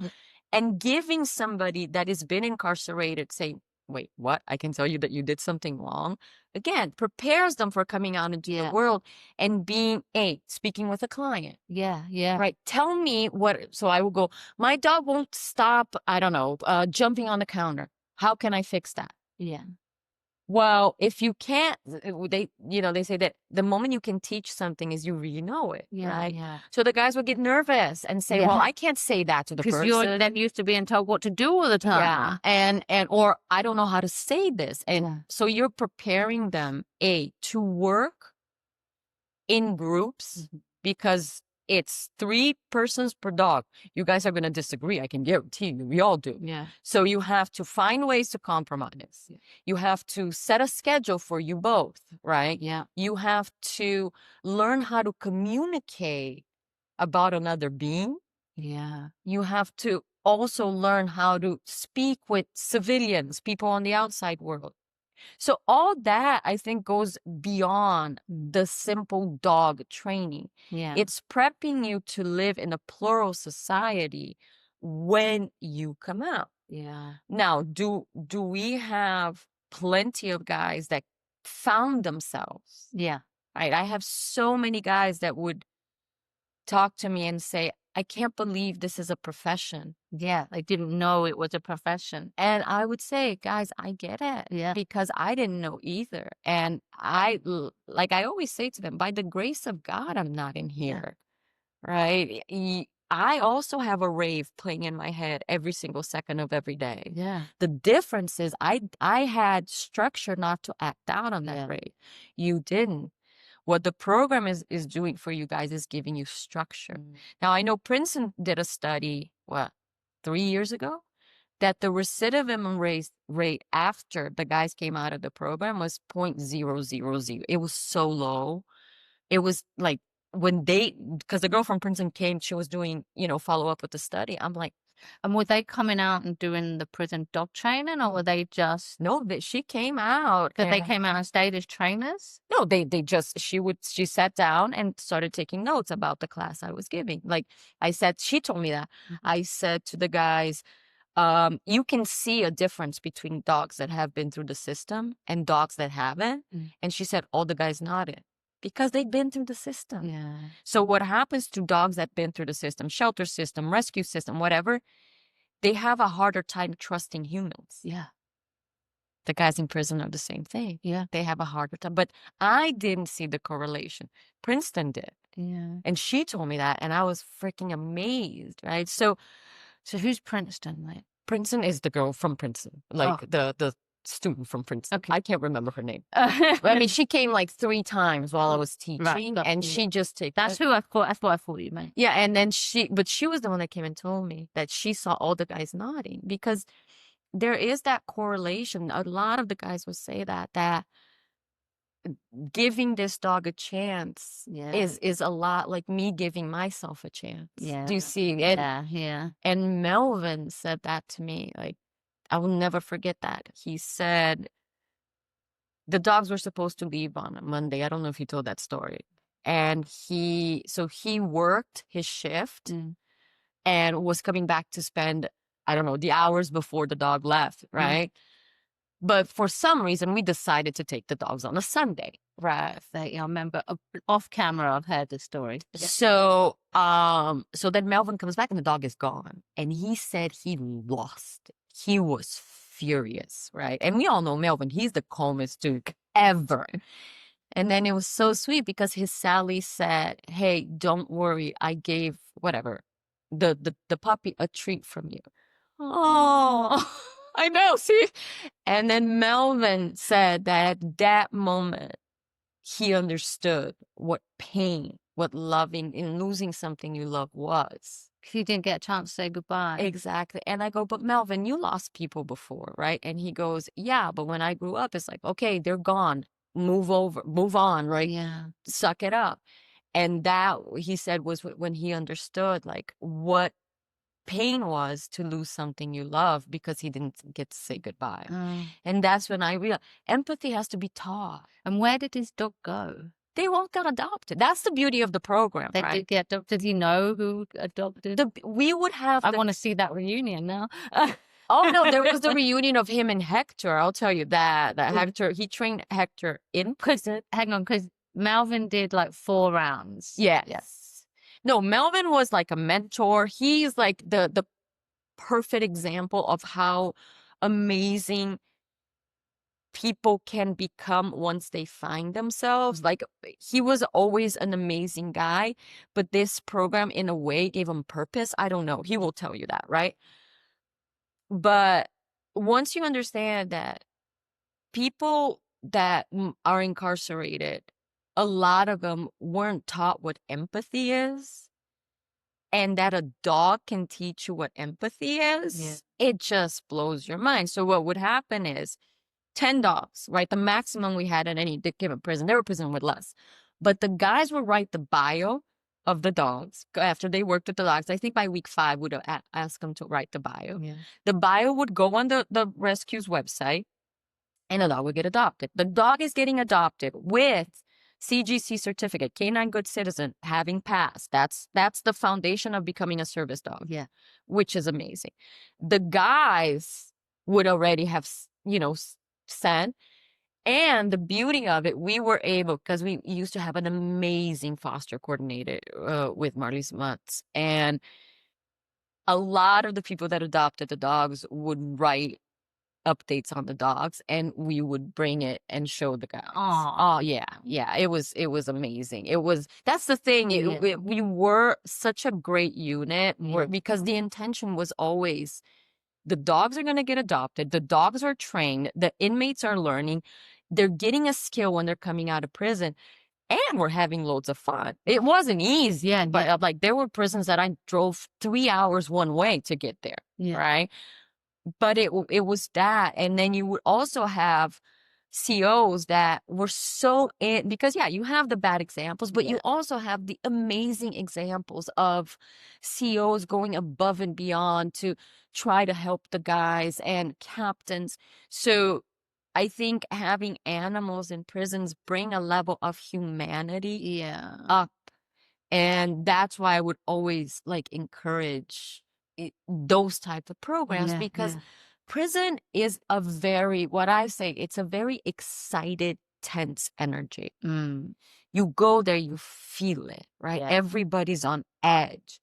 And giving somebody that has been incarcerated, say, wait, what? I can tell you that you did something wrong. Again, prepares them for coming out into the world and being speaking with a client. Yeah, yeah. Right. Tell me what, so I will go, my dog won't stop, I don't know, jumping on the counter. How can I fix that? Yeah. Well, if you can't, they say that the moment you can teach something is you really know it, right? Yeah. So the guys would get nervous and say, well, I can't say that to the person. Because you're then used to being told what to do all the time. Yeah. Or I don't know how to say this. And so you're preparing them, to work in groups because it's 3 persons per dog. You guys are going to disagree. I can guarantee you. We all do. Yeah. So you have to find ways to compromise. Yeah. You have to set a schedule for you both, right? Yeah. You have to learn how to communicate about another being. Yeah. You have to also learn how to speak with civilians, people on the outside world. So all that, I think, goes beyond the simple dog training. Yeah. It's prepping you to live in a plural society when you come out. Yeah. Now, do we have plenty of guys that found themselves? Yeah. Right? I have so many guys that would talk to me and say, I can't believe this is a profession. Yeah, I didn't know it was a profession. And I would say, guys, I get it. Yeah. Because I didn't know either. And I always say to them, by the grace of God, I'm not in here. Yeah. Right? I also have a rave playing in my head every single second of every day. Yeah. The difference is I had structure not to act out on that rave. You didn't. What the program is doing for you guys is giving you structure. Now, I know Princeton did a study, 3 years ago, that the recidivism rate after the guys came out of the program was 0.000. It was so low. It was like because the girl from Princeton came, she was doing, follow up with the study. I'm like, and were they coming out and doing the prison dog training, or were they just? No, that she came out. That they came out and stayed as trainers? No, they just, she sat down and started taking notes about the class I was giving. Like I said, she told me that. I said to the guys, you can see a difference between dogs that have been through the system and dogs that haven't. And she said, all the guys nodded. Because they've been through the system. Yeah. So what happens to dogs that been through the system, shelter system, rescue system, whatever, they have a harder time trusting humans. Yeah. The guys in prison are the same thing. Yeah. They have a harder time. But I didn't see the correlation. Princeton did. Yeah. And she told me that, and I was freaking amazed, right? So who's Princeton? Like, Princeton is the girl from Princeton, the student from Princeton. Okay. I can't remember her name. I mean, she came like 3 times while I was teaching, and she just took. That's who I thought. That's what I thought you meant. Yeah, and then she was the one that came and told me that she saw all the guys nodding, because there is that correlation. A lot of the guys will say that giving this dog a chance is a lot like me giving myself a chance. Yeah. Do you see? And, and Melvin said that to me. Like, I will never forget that. He said the dogs were supposed to leave on a Monday. I don't know if he told that story. And he worked his shift and was coming back to spend, I don't know, the hours before the dog left, right? But for some reason, we decided to take the dogs on a Sunday. Right. I remember off camera, I've heard this story. So, so then Melvin comes back and the dog is gone. And he said he lost it. He was furious, right? And we all know Melvin, he's the calmest dude ever. And then it was so sweet because his Sally said, hey, don't worry. I gave the puppy a treat from you. Oh, I know, see? And then Melvin said that at that moment, he understood what pain, what loving and losing something you love was. He didn't get a chance to say goodbye. Exactly. And I go, but Melvin, you lost people before, right? And he goes, yeah, but when I grew up, it's like, okay, they're gone. Move on, right? Yeah. Suck it up. And that, he said, was when he understood, like, what pain was to lose something you love because he didn't get to say goodbye. And that's when I realized empathy has to be taught. And where did his dog go? They all got adopted. That's the beauty of the program, they right? Did get adopted. Did you know who adopted? We would have... I want to see that reunion now. Oh no, there was the reunion of him and Hector. I'll tell you that. That Hector, he trained Hector in prison. Hang on, because Melvin did like 4 rounds. Yes. Yeah. No, Melvin was like a mentor. He's like the perfect example of how amazing people can become once they find themselves. Like, he was always an amazing guy, but this program in a way gave him purpose. I don't know. He will tell you that, right? But once you understand that people that are incarcerated, a lot of them weren't taught what empathy is, and that a dog can teach you what empathy is, it just blows your mind. So what would happen is 10 dogs, right? The maximum we had in any given prison. There were prisons with less. But the guys would write the bio of the dogs after they worked with the dogs. I think by week 5 would ask them to write the bio. Yeah. The bio would go on the rescue's website, and the dog would get adopted. The dog is getting adopted with CGC certificate, Canine Good Citizen, having passed. That's the foundation of becoming a service dog. Yeah. Which is amazing. The guys would already have, sent. And the beauty of it, we were able, because we used to have an amazing foster coordinator with Marlies Mutz. And a lot of the people that adopted the dogs would write updates on the dogs, and we would bring it and show the guys. Oh yeah, it was amazing. That's the thing. We were such a great unit, because the intention was always the dogs are going to get adopted, the dogs are trained, the inmates are learning, they're getting a skill when they're coming out of prison, and we're having loads of fun. It wasn't easy, but like there were prisons that I drove 3 hours one way to get there, right? But it was that. And then you would also have COs that were so in, because you have the bad examples, but you also have the amazing examples of COs going above and beyond to try to help the guys, and captains. So I think having animals in prisons bring a level of humanity up. And that's why I would always like encourage those type of programs, because prison is a very, what I say, it's a very excited, tense energy. You go there, you feel it, right? Everybody's on edge.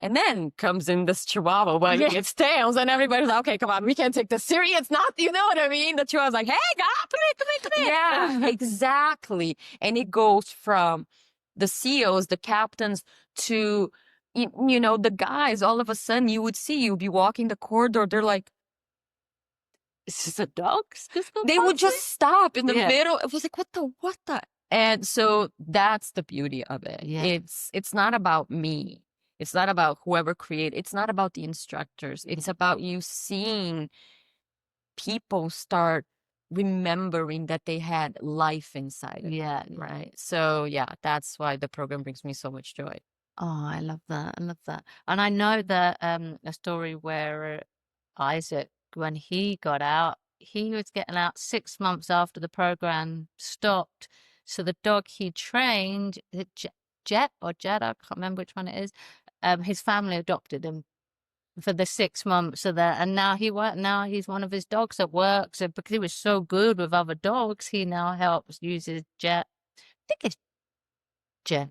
And then comes in this chihuahua wagging its tails, and everybody's like, okay, come on, we can't take this serious. It's not, you know what I mean? The chihuahua's like, hey, come here. Yeah, exactly. And it goes from the COs, the captains, to, the guys. All of a sudden, you'd be walking the corridor. They're like, is this a dog? They would just stop in the middle. It was like, what the? And so that's the beauty of it. It's not about me. It's not about whoever created. It's not about the instructors. It's about you seeing people start remembering that they had life inside of them, right? So that's why the program brings me so much joy. Oh, I love that. I love that. And I know that a story where Isaac, when he got out, he was getting out 6 months after the program stopped. So the dog he trained, Jet or Jed, I can't remember which one it is. His family adopted him for the 6 months of that, and now he's one of his dogs at work. So because he was so good with other dogs, he now uses Jet. I think it's Jet.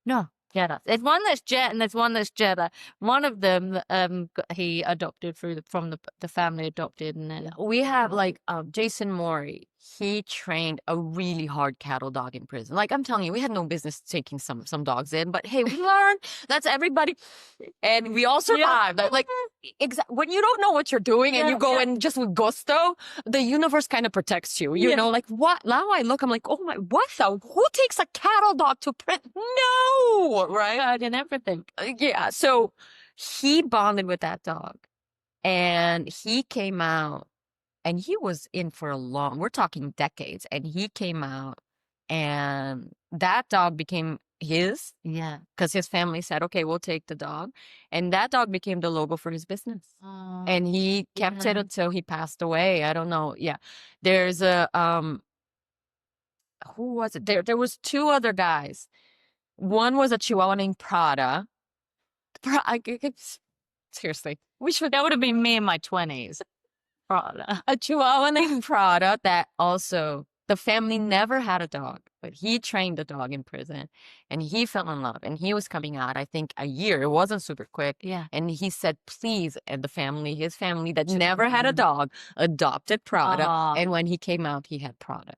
No, Jedi. There's one that's Jet and there's one that's Jedi. One of them, he adopted from the family adopted, and then we have like Jason Maury. He trained a really hard cattle dog in prison. Like I'm telling you, we had no business taking some dogs in, but hey, we learned. That's everybody, and we all survived. Like when you don't know what you're doing and you go in just with gusto, the universe kind of protects you. You know, like what? Now I look, I'm like, oh my, what the? Who takes a cattle dog to prison? No, right? And everything. Yeah. So he bonded with that dog, and he came out. And he was in for we're talking decades, and he came out, and that dog became his. Yeah. Because his family said, okay, we'll take the dog. And that dog became the logo for his business. Oh, and he kept it until he passed away. I don't know. Yeah. There's a, who was it? There was 2 other guys. One was a Chihuahua named Prada. Seriously. That would have been me in my 20s. Prada. A Chihuahua named Prada that also, the family never had a dog, but he trained the dog in prison and he fell in love and he was coming out, I think, a year. It wasn't super quick. Yeah. And he said, please, and his family that never had a dog, adopted Prada. Aw. And when he came out, he had Prada.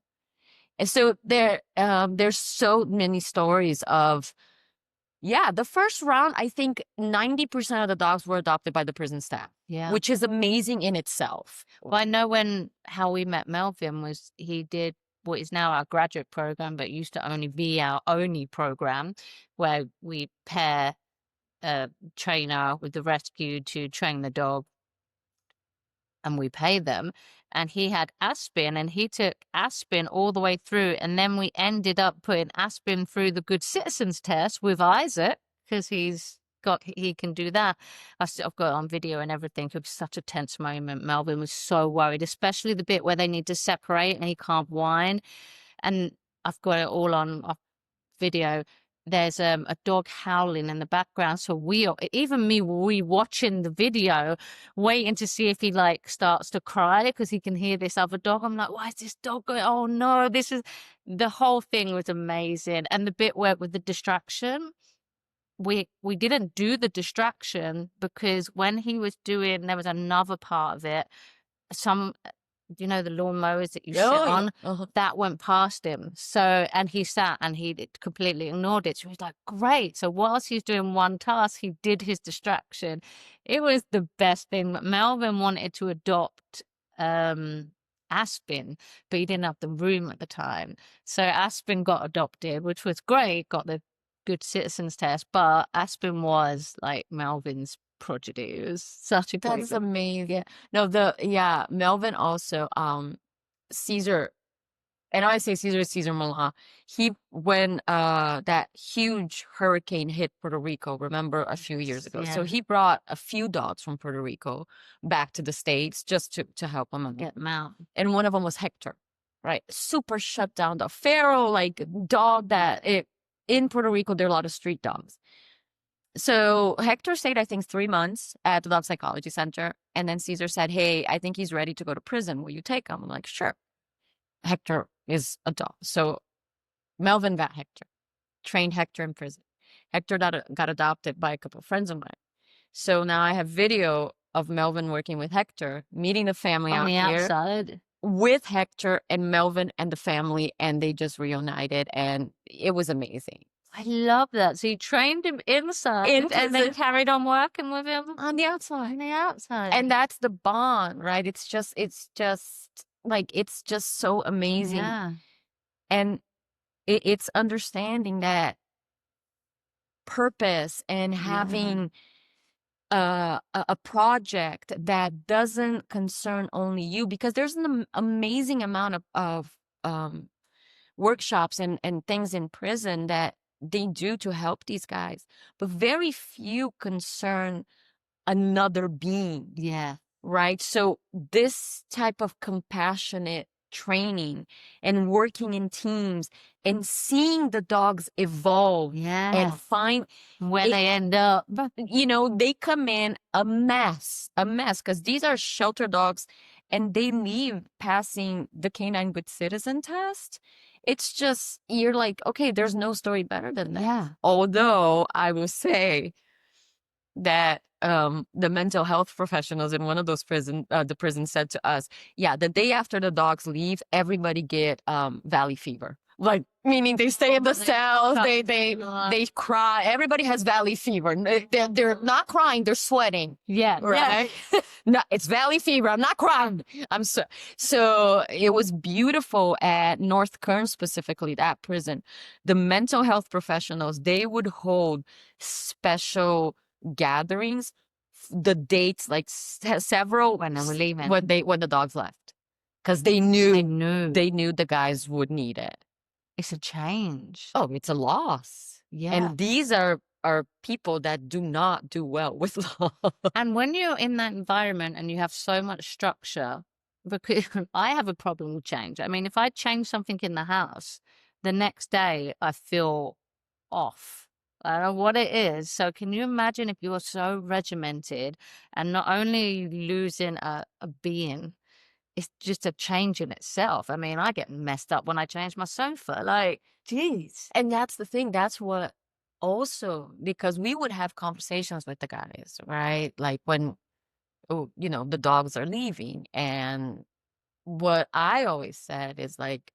And so there's so many stories of, yeah, the first round, I think 90% of the dogs were adopted by the prison staff. Yeah. Which is amazing in itself. Well, I know how we met Melvin was he did what is now our graduate program, but used to only be our only program where we pair a trainer with the rescue to train the dog and we pay them. And he had Aspen and he took Aspen all the way through. And then we ended up putting Aspen through the Good Citizens test with Isaac because he can do that. I've got it on video and everything. It was such a tense moment. Melvin was so worried, especially the bit where they need to separate and he can't whine. And I've got it all on video. There's a dog howling in the background. So even me watching the video, waiting to see if he like starts to cry because he can hear this other dog. I'm like, why is this dog going? Oh no, the whole thing was amazing. And the bit where with the distraction, we didn't do the distraction because when he was doing, there was another part of it. The lawnmowers that you sit on, that went past him. So, and he sat and he completely ignored it. So he was like, great. So whilst he's doing one task, he did his distraction. It was the best thing. Melvin wanted to adopt Aspen, but he didn't have the room at the time. So Aspen got adopted, which was great, got the Good Citizens test, but Aspen was like Melvin's prodigy. It was such a great That's amazing. No, Melvin also, Caesar, and I say Caesar Milan. When that huge hurricane hit Puerto Rico, remember a few years ago. Yeah. So he brought a few dogs from Puerto Rico back to the States just to help him out. Get them out. And one of them was Hector, right? Super shut down dog, feral, like dog in Puerto Rico, there are a lot of street dogs. So Hector stayed, I think, 3 months at the dog psychology center. And then Caesar said, hey, I think he's ready to go to prison. Will you take him? I'm like, sure. Hector is a dog. So Melvin got Hector, trained Hector in prison. Hector got adopted by a couple of friends of mine. So now I have video of Melvin working with Hector, meeting the family on out the here outside with Hector and Melvin and the family, and they just reunited, and it was amazing. I love that. So you trained him inside and then carried on working with him on the outside. On the outside. And that's the bond, right? It's just so amazing. Yeah. And it's understanding that purpose and having a project that doesn't concern only you, because there's an amazing amount of workshops and things in prison that they do to help these guys, but very few concern another being. Yeah. Right. So this type of compassionate training and working in teams and seeing the dogs evolve and find where they end up. They come in a mess, because these are shelter dogs and they leave passing the Canine Good Citizen test. It's just, you're like, okay, there's no story better than that. Yeah. Although I will say that the mental health professionals in one of those the prison said to us, the day after the dogs leave, everybody get valley fever. Like, meaning they stay in the cells, they cry. Everybody has valley fever. They're not crying, they're sweating. Yeah. Right? Yeah. No, it's valley fever. I'm not crying. So it was beautiful at North Kern, specifically, that prison. The mental health professionals, they would hold special gatherings, the dates, like several when they were leaving, when the dogs left, because they knew the guys would need it. It's a change. Oh, it's a loss. Yeah. And these are people that do not do well with loss. And when you're in that environment and you have so much structure, because I have a problem with change. I mean, if I change something in the house, the next day I feel off. I don't know what it is. So can you imagine if you were so regimented and not only losing a being, it's just a change in itself. I mean, I get messed up when I change my sofa. Like, geez. And that's the thing. That's what also, because we would have conversations with the guys, right? Like when, oh, the dogs are leaving. And what I always said is like,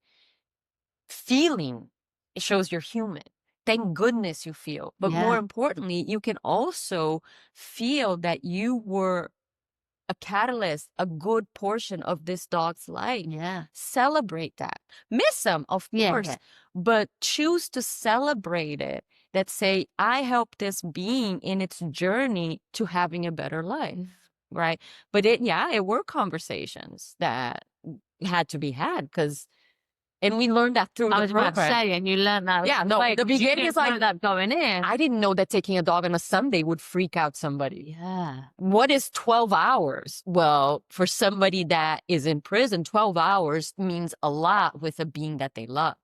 feeling, it shows you're human. Thank goodness you feel. But more Yeah. importantly, you can also feel that you were a catalyst, a good portion of this dog's life. Yeah. Celebrate that. Miss them, of Yeah. course, Yeah. but choose to celebrate it. That say, I helped this being in its journey to having a better life, right? But it were conversations that had to be had and we learned that through I the was about to program. say, and you learned that. Yeah, no, the beginning is like that going in. I didn't know that taking a dog on a Sunday would freak out somebody. Yeah. What is 12 hours? Well, for somebody that is in prison, 12 hours means a lot with a being that they love.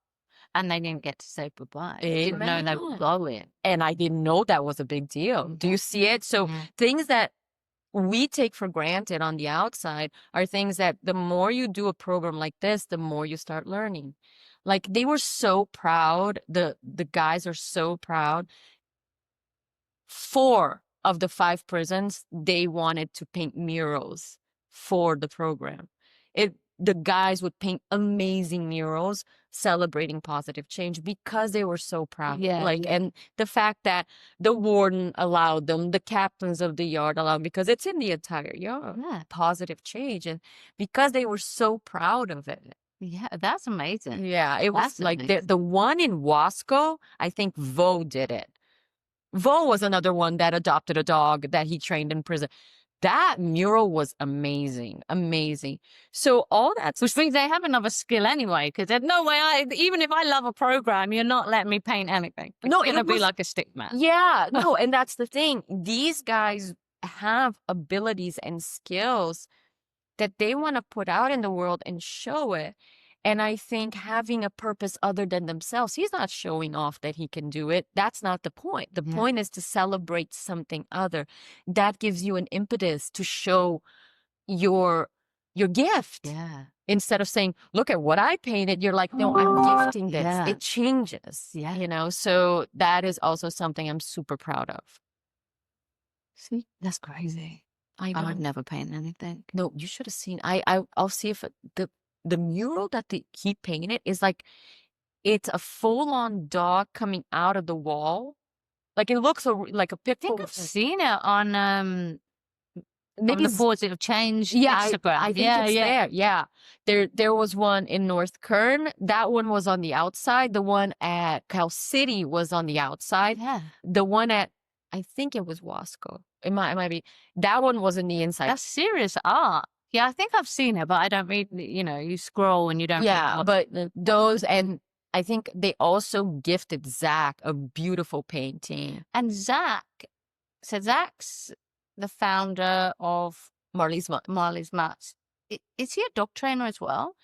And they didn't get to say goodbye. They didn't know they were going. And I didn't know that was a big deal. Do you see it? So things that we take for granted on the outside are things that the more you do a program like this, the more you start learning. Like they were so proud. The guys are so proud. 4 of the 5 prisons, they wanted to paint murals for the program. The guys would paint amazing murals celebrating positive change because they were so proud. And the fact that the warden allowed them, the captains of the yard allowed, because it's in the entire yard, positive change. And because they were so proud of it. Yeah, that's amazing. Yeah, it was like the one in Wasco, I think Vo did it. Vo was another one that adopted a dog that he trained in prison. That mural was amazing, amazing. So all that, which means they have another skill anyway, because there's no way even if I love a program, you're not letting me paint anything. It's gonna be like a stick man. Yeah, no, and that's the thing. These guys have abilities and skills that they want to put out in the world and show it. And I think having a purpose other than themselves, he's not showing off that he can do it. That's not the point. The point is to celebrate something other. That gives you an impetus to show your gift. Yeah. Instead of saying, look at what I painted, you're like, no, I'm gifting this. Yeah. It changes. Yeah. So that is also something I'm super proud of. See, that's crazy. I would never paint anything. No, you should have seen. I'll see if the mural that he painted is like, it's a full-on dog coming out of the wall. Like it looks like a pit bull. I think I've seen it on maybe the Positive Change I Instagram. think it's there. Yeah. There was one in North Kern. That one was on the outside. The one at Cal City was on the outside. Yeah. The one at, I think it was Wasco. It might be. That one was in the inside. That's serious art. Yeah, I think I've seen it, but I don't read, you scroll and you don't. Yeah, but those, and I think they also gifted Zach a beautiful painting. And Zach's the founder of Marley's Mutts. Is he a dog trainer as well?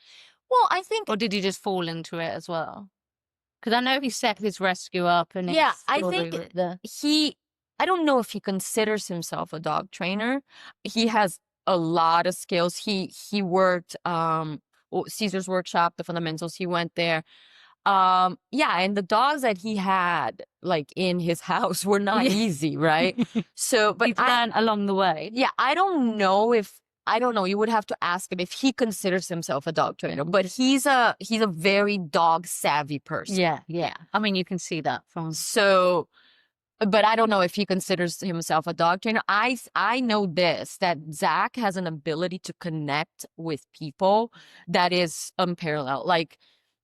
Well, I think. Or did he just fall into it as well? Because I know he set his rescue up and I think I don't know if he considers himself a dog trainer. He has a lot of skills. He worked Caesar's Workshop, the fundamentals. He went there. And the dogs that he had like in his house were not easy, right? So, but he learned along the way. Yeah, I don't know. You would have to ask him if he considers himself a dog trainer, but he's a very dog savvy person. Yeah. I mean, you can see that from. So, but I don't know if he considers himself a dog trainer. I know that Zach has an ability to connect with people that is unparalleled. Like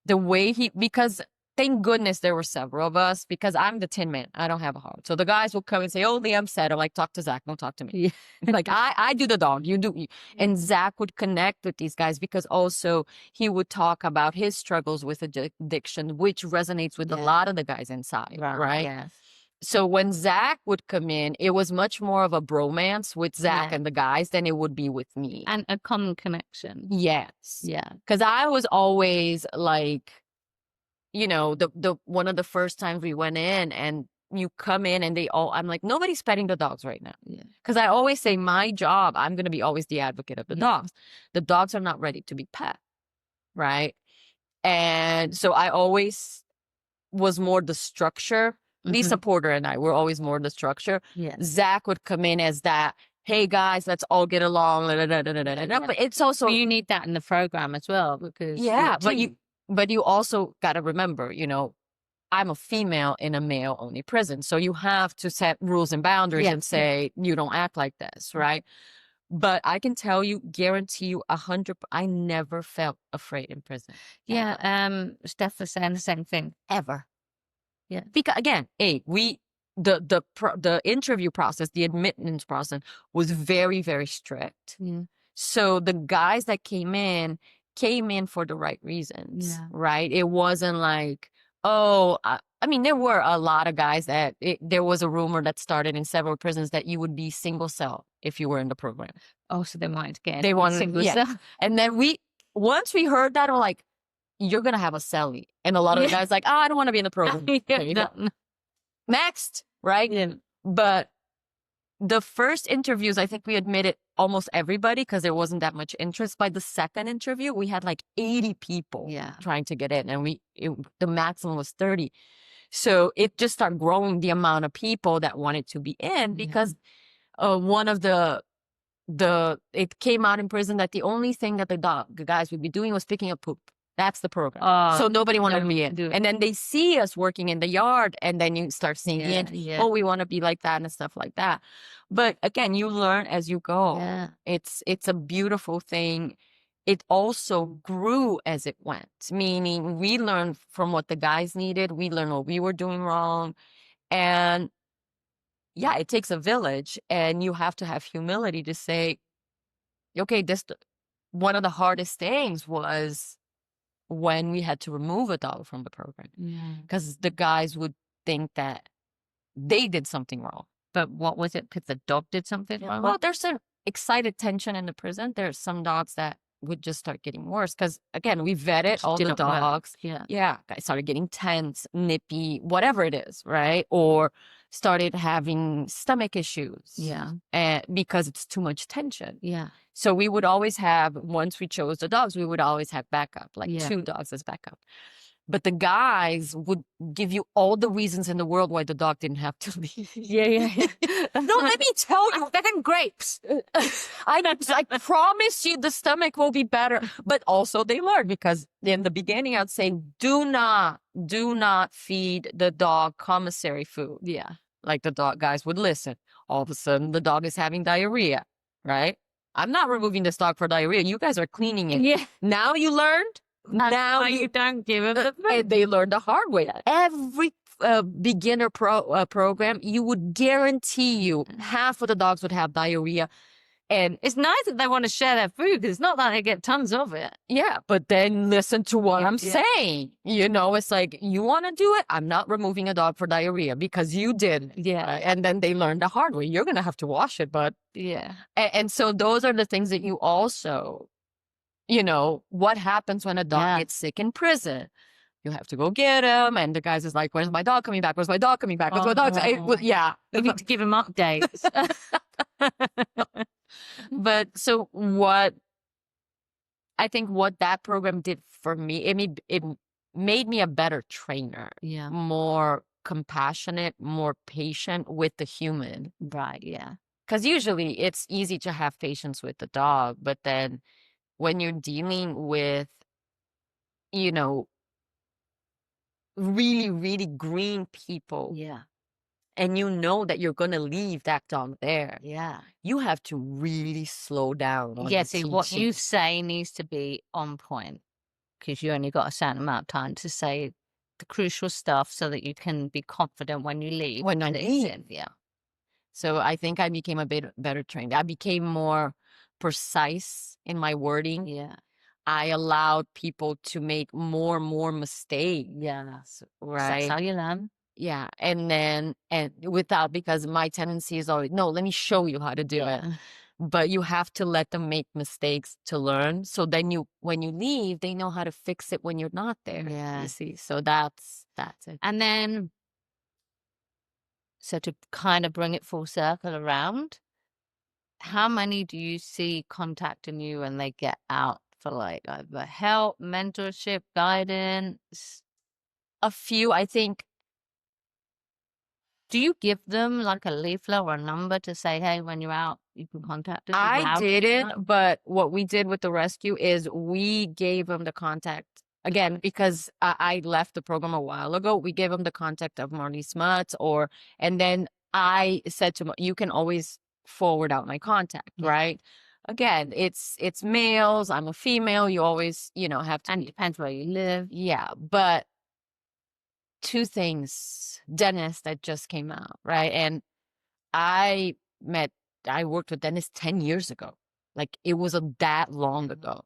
the way because thank goodness there were several of us, because I'm the tin man. I don't have a heart. So the guys will come and say, oh, I'm sad. I'm like, talk to Zach. Don't talk to me. Yeah. Like I do the dog. You do. And Zach would connect with these guys because also he would talk about his struggles with addiction, which resonates with a lot of the guys inside. Right. Yes. So when Zach would come in, it was much more of a bromance with Zach and the guys than it would be with me. And a common connection. Yes. Yeah. Because I was always like, the one of the first times we went in and you come in and I'm like, nobody's petting the dogs right now. Yeah. Because I always say my job, I'm going to be always the advocate of the dogs. The dogs are not ready to be pet, right? And so I always was more the structure. Lisa Porter and I were always more the structure. Yeah. Zach would come in as that, hey guys, let's all get along. But it's also, you need that in the program as well, because but you also got to remember, you know, I'm a female in a male only prison. So you have to set rules and boundaries and say, you don't act like this, right? But I can tell you, guarantee you 100, I never felt afraid in prison. Yeah. Steph was saying the same thing. Ever. Yeah. Because again, the interview process, the admittance process was very, very strict. Yeah. So the guys that came in for the right reasons, right? It wasn't like, oh, I mean, there were a lot of guys that there was a rumor that started in several prisons that you would be single cell if you were in the program. Oh, so they wanted to get they wanted single cell. And then once we heard that, we're like, you're gonna have a cellie. And a lot of the guys like, oh, I don't want to be in the program. There you go. Next, right? Yeah. But the first interviews, I think we admitted almost everybody because there wasn't that much interest. By the second interview, we had like 80 people trying to get in, and the maximum was 30. So it just started growing the amount of people that wanted to be in because one of it came out in prison that the only thing that the guys would be doing was picking up poop. That's the program. So nobody wanted to be in. And then they see us working in the yard, and then you start seeing oh, we want to be like that and stuff like that. But again, you learn as you go. Yeah. It's a beautiful thing. It also grew as it went, meaning we learned from what the guys needed. We learned what we were doing wrong. And yeah, it takes a village, and you have to have humility to say, okay, one of the hardest things was when we had to remove a dog from the program because the guys would think that they did something wrong. But what was it? Because the dog did something wrong? Well, there's an excited tension in the prison. There's some dogs that would just start getting worse because, again, we vetted all the dogs. Yeah. Guys started getting tense, nippy, whatever it is, right? Or started having stomach issues. Yeah. Because it's too much tension. Yeah. So we would always have, once we chose the dogs, we would always have backup, like 2 dogs as backup. But the guys would give you all the reasons in the world why the dog didn't have to leave. Yeah. No, let me tell you. They're grapes. I promise you the stomach will be better. But also they learned because in the beginning I'd say, do not feed the dog commissary food. Yeah. Like the dog guys would listen. All of a sudden the dog is having diarrhea, right? I'm not removing this dog for diarrhea. You guys are cleaning it. Yeah. Now you learned. Now you don't give it. And they learned the hard way. Every beginner program, you would guarantee you half of the dogs would have diarrhea. And it's nice that they want to share their food because it's not that they get tons of it. Yeah, but then listen to what I'm saying. You know, it's like, you want to do it? I'm not removing a dog for diarrhea because you did. Yeah. And then they learned the hard way. You're going to have to wash it, but. Yeah. And so those are the things that you also, you know, what happens when a dog gets sick in prison? You have to go get him. And the guys is like, where's my dog coming back? Where's my dog coming back? Where's my dog? You need to give him updates. But so I think what that program did for me, it made me a better trainer. Yeah. More compassionate, more patient with the human. Right, yeah. Because usually it's easy to have patience with the dog, but then when you're dealing with, you know, really, really green people. Yeah. And you know that you're going to leave that dog there. Yeah. You have to really slow down. See, what you say needs to be on point because you only got a certain amount of time to say the crucial stuff so that you can be confident when you leave. When I leave. Yeah. So I think I became a bit better trained. I became more precise in my wording. Yeah. I allowed people to make more mistakes. Yeah. Right. That's how you learn. Yeah. Because my tendency is always, no, let me show you how to do it. But you have to let them make mistakes to learn. So then when you leave, they know how to fix it when you're not there. Yeah. You see? So that's it. And then So to kind of bring it full circle around, how many do you see contacting you when they get out for like either help, mentorship, guidance? A few, I think. Do you give them like a leaflet or a number to say, hey, when you're out, you can contact us? I How? didn't, but what we did with the rescue is we gave them the contact. Again, because I left the program a while ago, we gave them the contact of Marley Smuts, and then I said to them, you can always forward out my contact, right? Again, it's males. I'm a female. You always, have to. And it depends where you live. Yeah, but two things. Dennis that just came out, right? And I worked with Dennis 10 years ago. Like it was that long ago.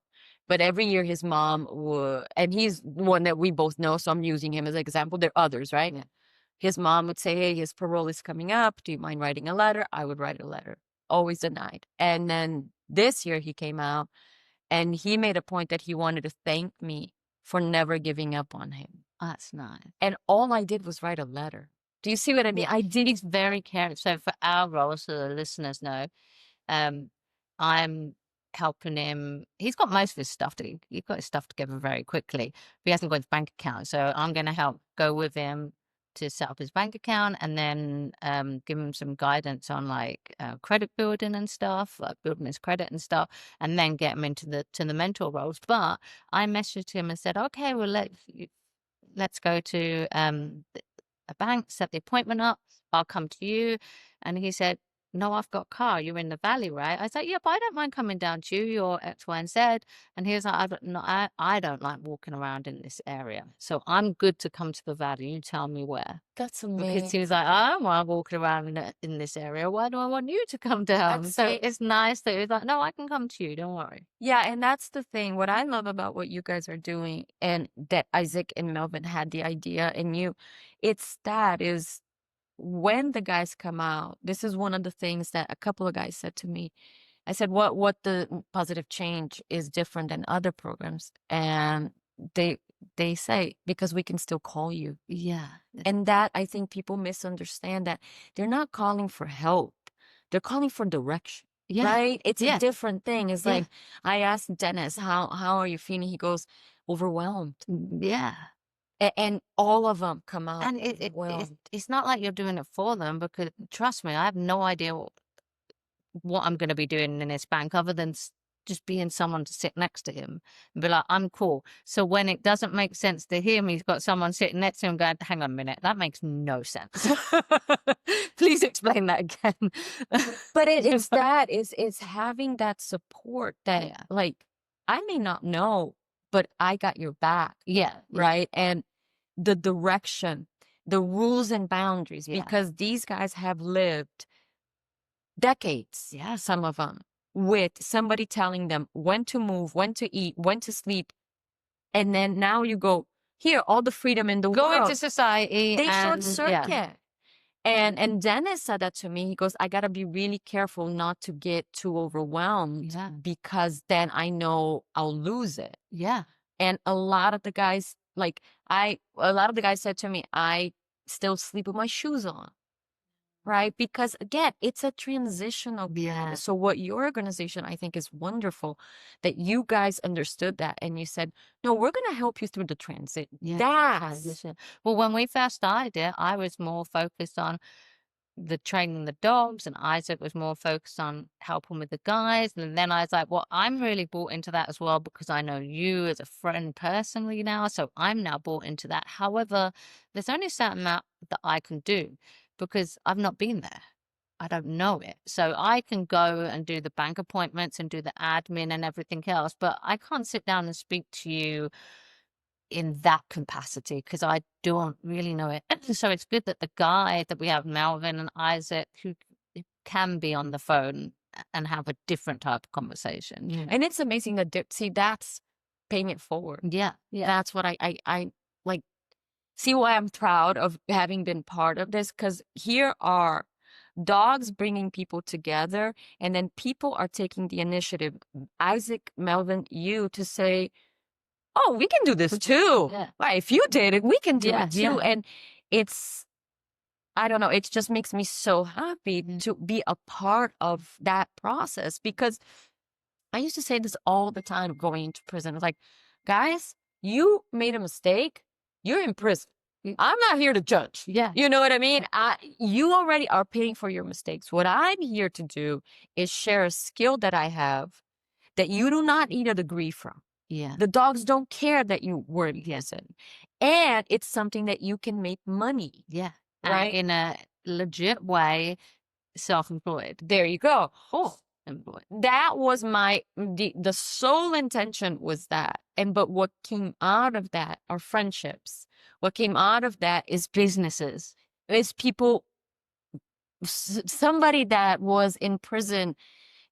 But every year his mom would, and he's one that we both know, so I'm using him as an example. There are others, right? Yeah. His mom would say, hey, his parole is coming up. Do you mind writing a letter? I would write a letter. Always denied. And then this year he came out and he made a point that he wanted to thank me for never giving up on him. That's nice. And all I did was write a letter. Do you see what I mean? I did. He's very caring. So for our role, so the listeners know, I'm helping him. He's got most of his stuff. He got his stuff together very quickly. But he hasn't got his bank account. So I'm going to help go with him to set up his bank account and then give him some guidance on like credit building and stuff, like building his credit and stuff, and then get him into the mentor roles. But I messaged him and said, okay, well, let's go to a bank, set the appointment up. I'll come to you. And he said, no, I've got a car. You're in the valley, right? I said, yeah, but I don't mind coming down to you. You're X, Y, and Z. And he was like, I don't like walking around in this area. So I'm good to come to the valley. You tell me where. That's amazing. Because he was like, I don't want walking around in this area. Why do I want you to come down? So it's nice that he was like, no, I can come to you. Don't worry. Yeah, and that's the thing. What I love about what you guys are doing, and that Isaac and Melvin had the idea, and is when the guys come out, this is one of the things that a couple of guys said to me. I said, what the positive change is different than other programs? And they say, because we can still call you. Yeah. And that, I think people misunderstand that they're not calling for help. They're calling for direction. Yeah. Right? It's a different thing. It's like, I asked Dennis, how are you feeling? He goes, overwhelmed. Yeah. And all of them come out. And it's not like you're doing it for them, because trust me, I have no idea what I'm going to be doing in this bank other than just being someone to sit next to him and be like, I'm cool. So when it doesn't make sense to him, he's got someone sitting next to him going, hang on a minute, that makes no sense. Please explain that again. But it's having that support that like, I may not know, but I got your back. Yeah. Right. And the direction, the rules and boundaries, because these guys have lived decades, some of them, with somebody telling them when to move, when to eat, when to sleep. And then now you go, here, all the freedom in the world. Go into society. They short circuit. And Dennis said that to me. He goes, I got to be really careful not to get too overwhelmed because then I know I'll lose it. Yeah. And a lot of the guys, said to me, I still sleep with my shoes on. Right? Because again, it's a transitional period. So what your organization, I think, is wonderful that you guys understood that and you said, no, we're going to help you through the transition. Transition. Well, when we first started it, I was more focused on the training the dogs, and Isaac was more focused on helping with the guys. And then I was like, well, I'm really bought into that as well because I know you as a friend personally now. So I'm now bought into that. However, there's only a certain amount that I can do because I've not been there. I don't know it. So I can go and do the bank appointments and do the admin and everything else, but I can't sit down and speak to you in that capacity because I don't really know it. So it's good that the guy that we have, Melvin and Isaac, who can be on the phone and have a different type of conversation. And it's amazing that, that's paying it forward. Yeah. That's what I like. See why I'm proud of having been part of this, because here are dogs bringing people together, and then people are taking the initiative. Isaac, Melvin, you to say, oh, we can do this too. Right, if you did it, we can do it too. And it's I don't know. It just makes me so happy to be a part of that process, because I used to say this all the time going into prison. It's like, guys, you made a mistake. You're in prison. I'm not here to judge. Yeah. You know what I mean? You already are paying for your mistakes. What I'm here to do is share a skill that I have that you do not need a degree from. Yeah. The dogs don't care that you were in prison. And it's something that you can make money. Yeah. Right? In a legit way, self-employed. There you go. Oh, employed. That was the sole intention was that. But what came out of that are friendships. What came out of that is businesses. Is people, somebody that was in prison,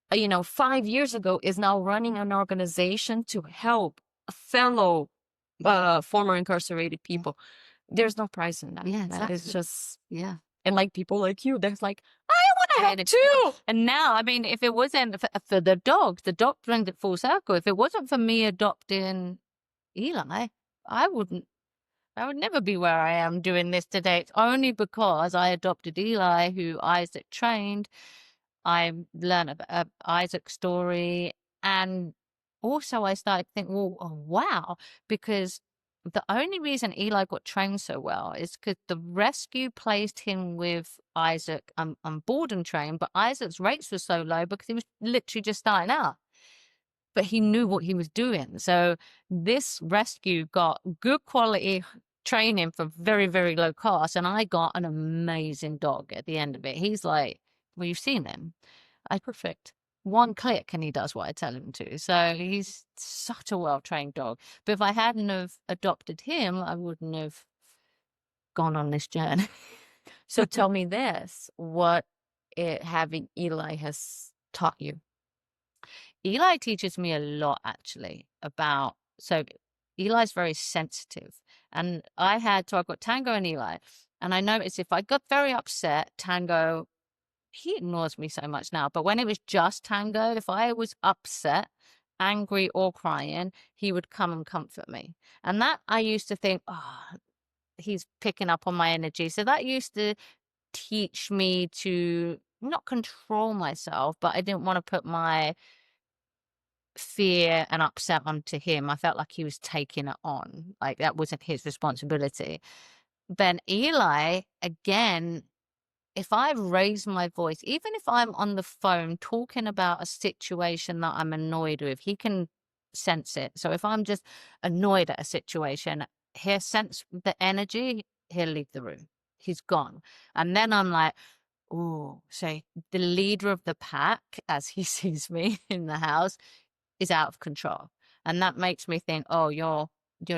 5 years ago is now running an organization to help fellow former incarcerated people. There's no price in that. Yeah, That exactly. is just, Yeah. and like people like you, that's like, I want to help too. And now, I mean, if it wasn't for the dog brings it full circle. If it wasn't for me adopting Eli, I would never be where I am doing this today. It's only because I adopted Eli, who Isaac trained. I learned about Isaac's story, and also I started to think, well, oh, wow, because the only reason Eli got trained so well is because the rescue placed him with Isaac on board and trained, but Isaac's rates were so low because he was literally just starting out. But he knew what he was doing. So this rescue got good quality training for very, very low cost, and I got an amazing dog at the end of it. He's like, well, you've seen him. Perfect. One click and he does what I tell him to. So he's such a well-trained dog. But if I hadn't have adopted him, I wouldn't have gone on this journey. So tell me this, what having Eli has taught you? Eli teaches me a lot, actually, so Eli's very sensitive. And I've got Tango and Eli. And I noticed if I got very upset, Tango, he ignores me so much now, but when it was just Tango, if I was upset, angry, or crying, he would come and comfort me. And that I used to think, oh, he's picking up on my energy. So that used to teach me to not control myself, but I didn't want to put my fear and upset onto him. I felt like he was taking it on, like that wasn't his responsibility. Then Eli, again, if I raise my voice, even if I'm on the phone talking about a situation that I'm annoyed with, he can sense it. So if I'm just annoyed at a situation, he'll sense the energy, he'll leave the room. He's gone. And then I'm like, oh, so the leader of the pack, as he sees me in the house, is out of control. And that makes me think, oh, you're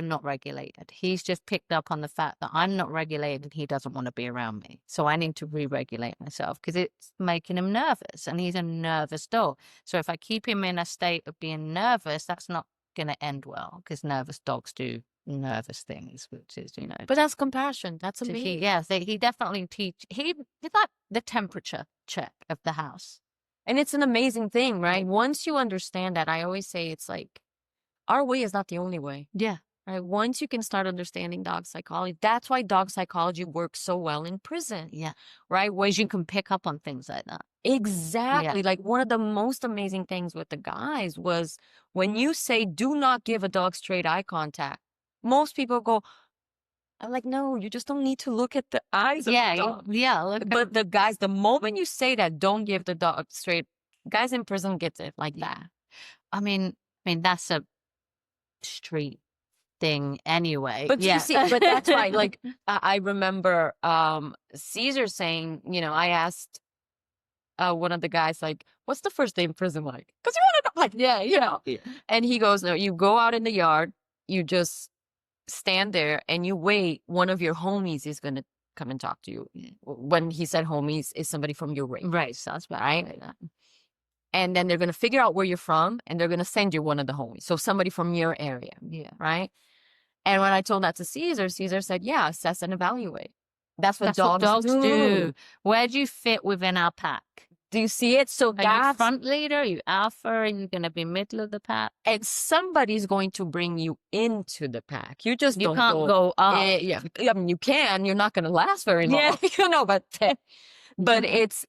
not regulated. He's just picked up on the fact that I'm not regulated. He doesn't want to be around me. So I need to re-regulate myself because it's making him nervous, and he's a nervous dog. So if I keep him in a state of being nervous, that's not going to end well, because nervous dogs do nervous things, which is, But that's compassion. That's amazing. He definitely he's like the temperature check of the house. And it's an amazing thing, right? Once you understand that, I always say it's like, our way is not the only way. Yeah. Right? Once you can start understanding dog psychology, that's why dog psychology works so well in prison. Yeah. Right? Ways you can pick up on things like that. Exactly. Yeah. Like one of the most amazing things with the guys was when you say, do not give a dog straight eye contact. Most people go, I'm like, no, you just don't need to look at the eyes of the dog. Yeah. But the guys, the moment you say that, don't give the dog straight, guys in prison gets it like that. I mean, that's a street thing anyway. But you see, but that's right. Like I remember Caesar saying, I asked one of the guys, like, what's the first day in prison like? Because you want to know, like, yeah. And he goes, no, you go out in the yard, you just stand there and you wait. One of your homies is going to come and talk to you. When he said homies, is somebody from your race. Right. So that's right. And then they're going to figure out where you're from, and they're going to send you one of the homies. So somebody from your area. Yeah. Right. And when I told that to Caesar said, yeah, assess and evaluate. That's what dogs do. Where do you fit within our pack? Do you see it? So Are you that's, front leader? Are you alpha? Are you going to be middle of the pack? and somebody's going to bring you into the pack. You just You don't can't go up. yeah, I mean, you can. You're not going to last very long, Yeah. you know. But Yeah.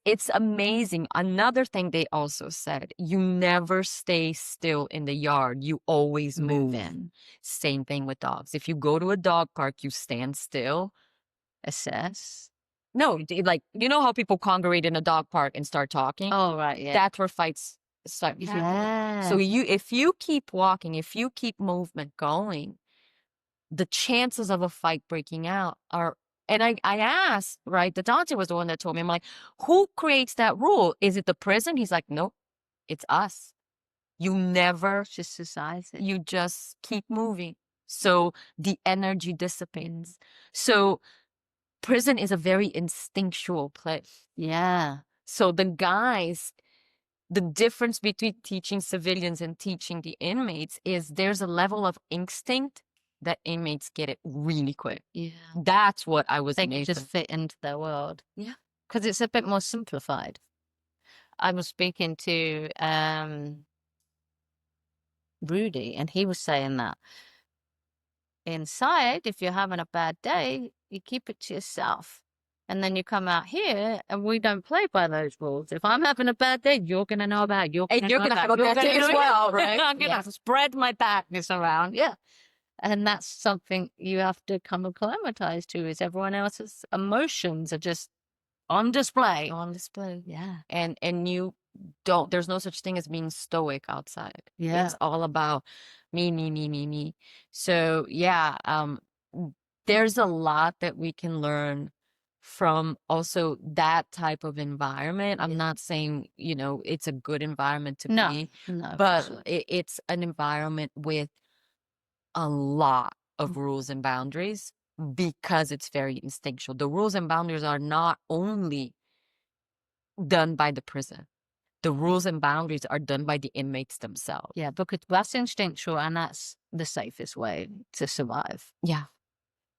it's amazing. Another thing they also said: you never stay still in the yard. You always move. in. Same thing with dogs. If you go to a dog park, you stand still. Assess. No, like, you know how people congregate in a dog park and start talking? Oh, right. Yeah. That's where fights start happening. So if you keep walking, if you keep movement going, the chances of a fight breaking out are. And I asked, right? The doctor was the one that told me. I'm like, who creates that rule? Is it the prison? He's like, nope, it's us. You never, Just society. you just keep moving. So the energy dissipates. So prison is a very instinctual place. Yeah. So the guys, the difference between teaching civilians and teaching the inmates is there's a level of instinct that inmates get it really quick. Yeah. That's what I was They can amazed just at. fit into their world. Yeah. Because it's a bit more simplified. I was speaking to Rudy, and he was saying that inside, if you're having a bad day, you keep it to yourself. And then you come out here, and we don't play by those rules. If I'm having a bad day, you're going to know about it. And you're going to have a bad day as well, right? I'm going to spread my badness around. Yeah. And that's something you have to come acclimatize to, is everyone else's emotions are just on display. On display. Yeah. And you don't, there's no such thing as being stoic outside. Yeah. It's all about me, me, me, me, me. So yeah, there's a lot that we can learn from also that type of environment. I'm not saying, you know, it's a good environment to be, but it's an environment with a lot of rules and boundaries because it's very instinctual. The rules and boundaries are not only done by the prison. The rules and boundaries are done by the inmates themselves. Yeah, because that's instinctual, and that's the safest way to survive. Yeah.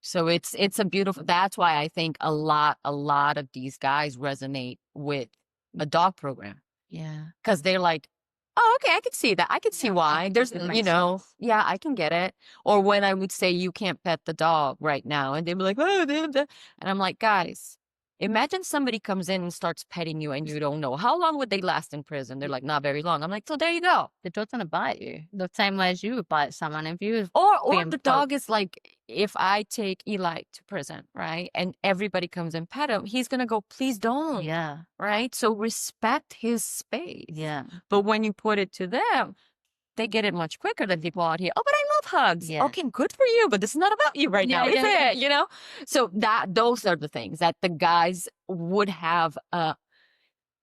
So it's a beautiful, that's why I think a lot of these guys resonate with a dog program. Yeah. Because they're like, oh, okay, I can see that. I can see why. There's, you know, sense. yeah, I can get it. Or when I would say, you can't pet the dog right now. And they'd be like, oh, and I'm like, guys, imagine somebody comes in and starts petting you and you don't know. How long would they last in prison? They're like, not very long. I'm like, so there you go. The dog's gonna bite you the same way as you would bite someone if you. Or the dog is like, if I take Eli to prison, right, and everybody comes and pet him, he's gonna go, please don't. Yeah. Right. So respect his space. Yeah. But when you put it to them, they get it much quicker than people out here. Oh, but I love hugs. Yeah. Okay, good for you, but this is not about you right now, is it? You know? So those are the things that the guys would have a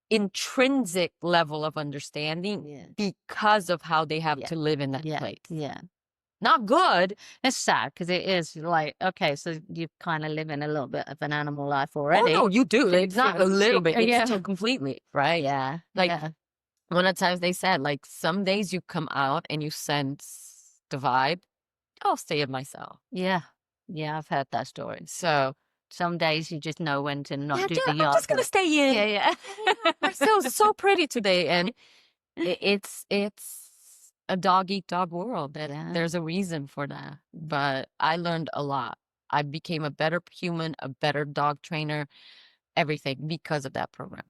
intrinsic level of understanding because of how they have to live in that place. Yeah. Not good. It's sad because it is like, okay, so you kind of live in a little bit of an animal life already. Oh, no, you do. It's not a little bit. It's completely, right? Yeah. Like, one of the times they said, like, some days you come out and you sense the vibe. I'll stay in myself. Yeah. Yeah, I've heard that story. So some days you just know when to not do the yard. I'm just going to stay in. Yeah. I feel so pretty today. And it's a dog-eat-dog world. There's a reason for that. But I learned a lot. I became a better human, a better dog trainer, everything because of that program.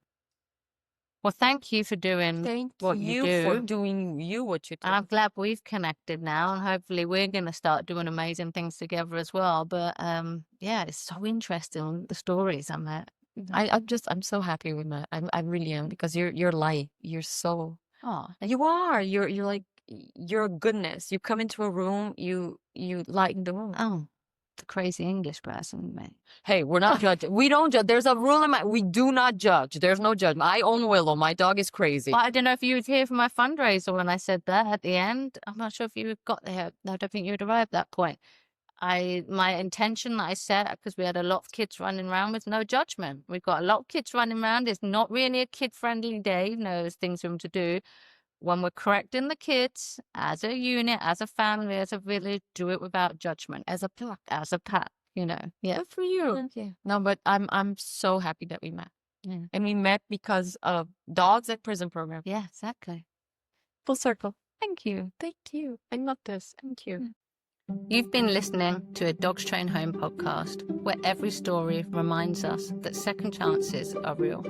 Well, thank you for doing what you do. For doing what you do. And I'm glad we've connected now, and hopefully we're going to start doing amazing things together as well. But yeah, it's so interesting, the stories I'm at. I'm so happy with that. I really am, because you're light. You're so, you are. You're like, you're a goodness. You come into a room, you lighten the room. Oh, the crazy English person, man. Hey, we're not judging. We don't judge. There's a rule in we do not judge. There's no judgment. I own Willow. My dog is crazy. But I don't know if you was here for my fundraiser when I said that at the end. I'm not sure if you got there. I don't think you'd arrived at that point. My intention that I set, because we had a lot of kids running around with no judgment. We've got a lot of kids running around. It's not really a kid-friendly day. There's things for them to do. When we're correcting the kids as a unit, as a family, as a village, do it without judgment, as a pack, Yeah. Good for you. Yeah. No, but I'm so happy that we met. Yeah. And we met because of dogs at prison program. Yeah, exactly. Full circle. Thank you. Thank you. I love this. Thank you. You've been listening to a Dogs Train Home podcast, where every story reminds us that second chances are real.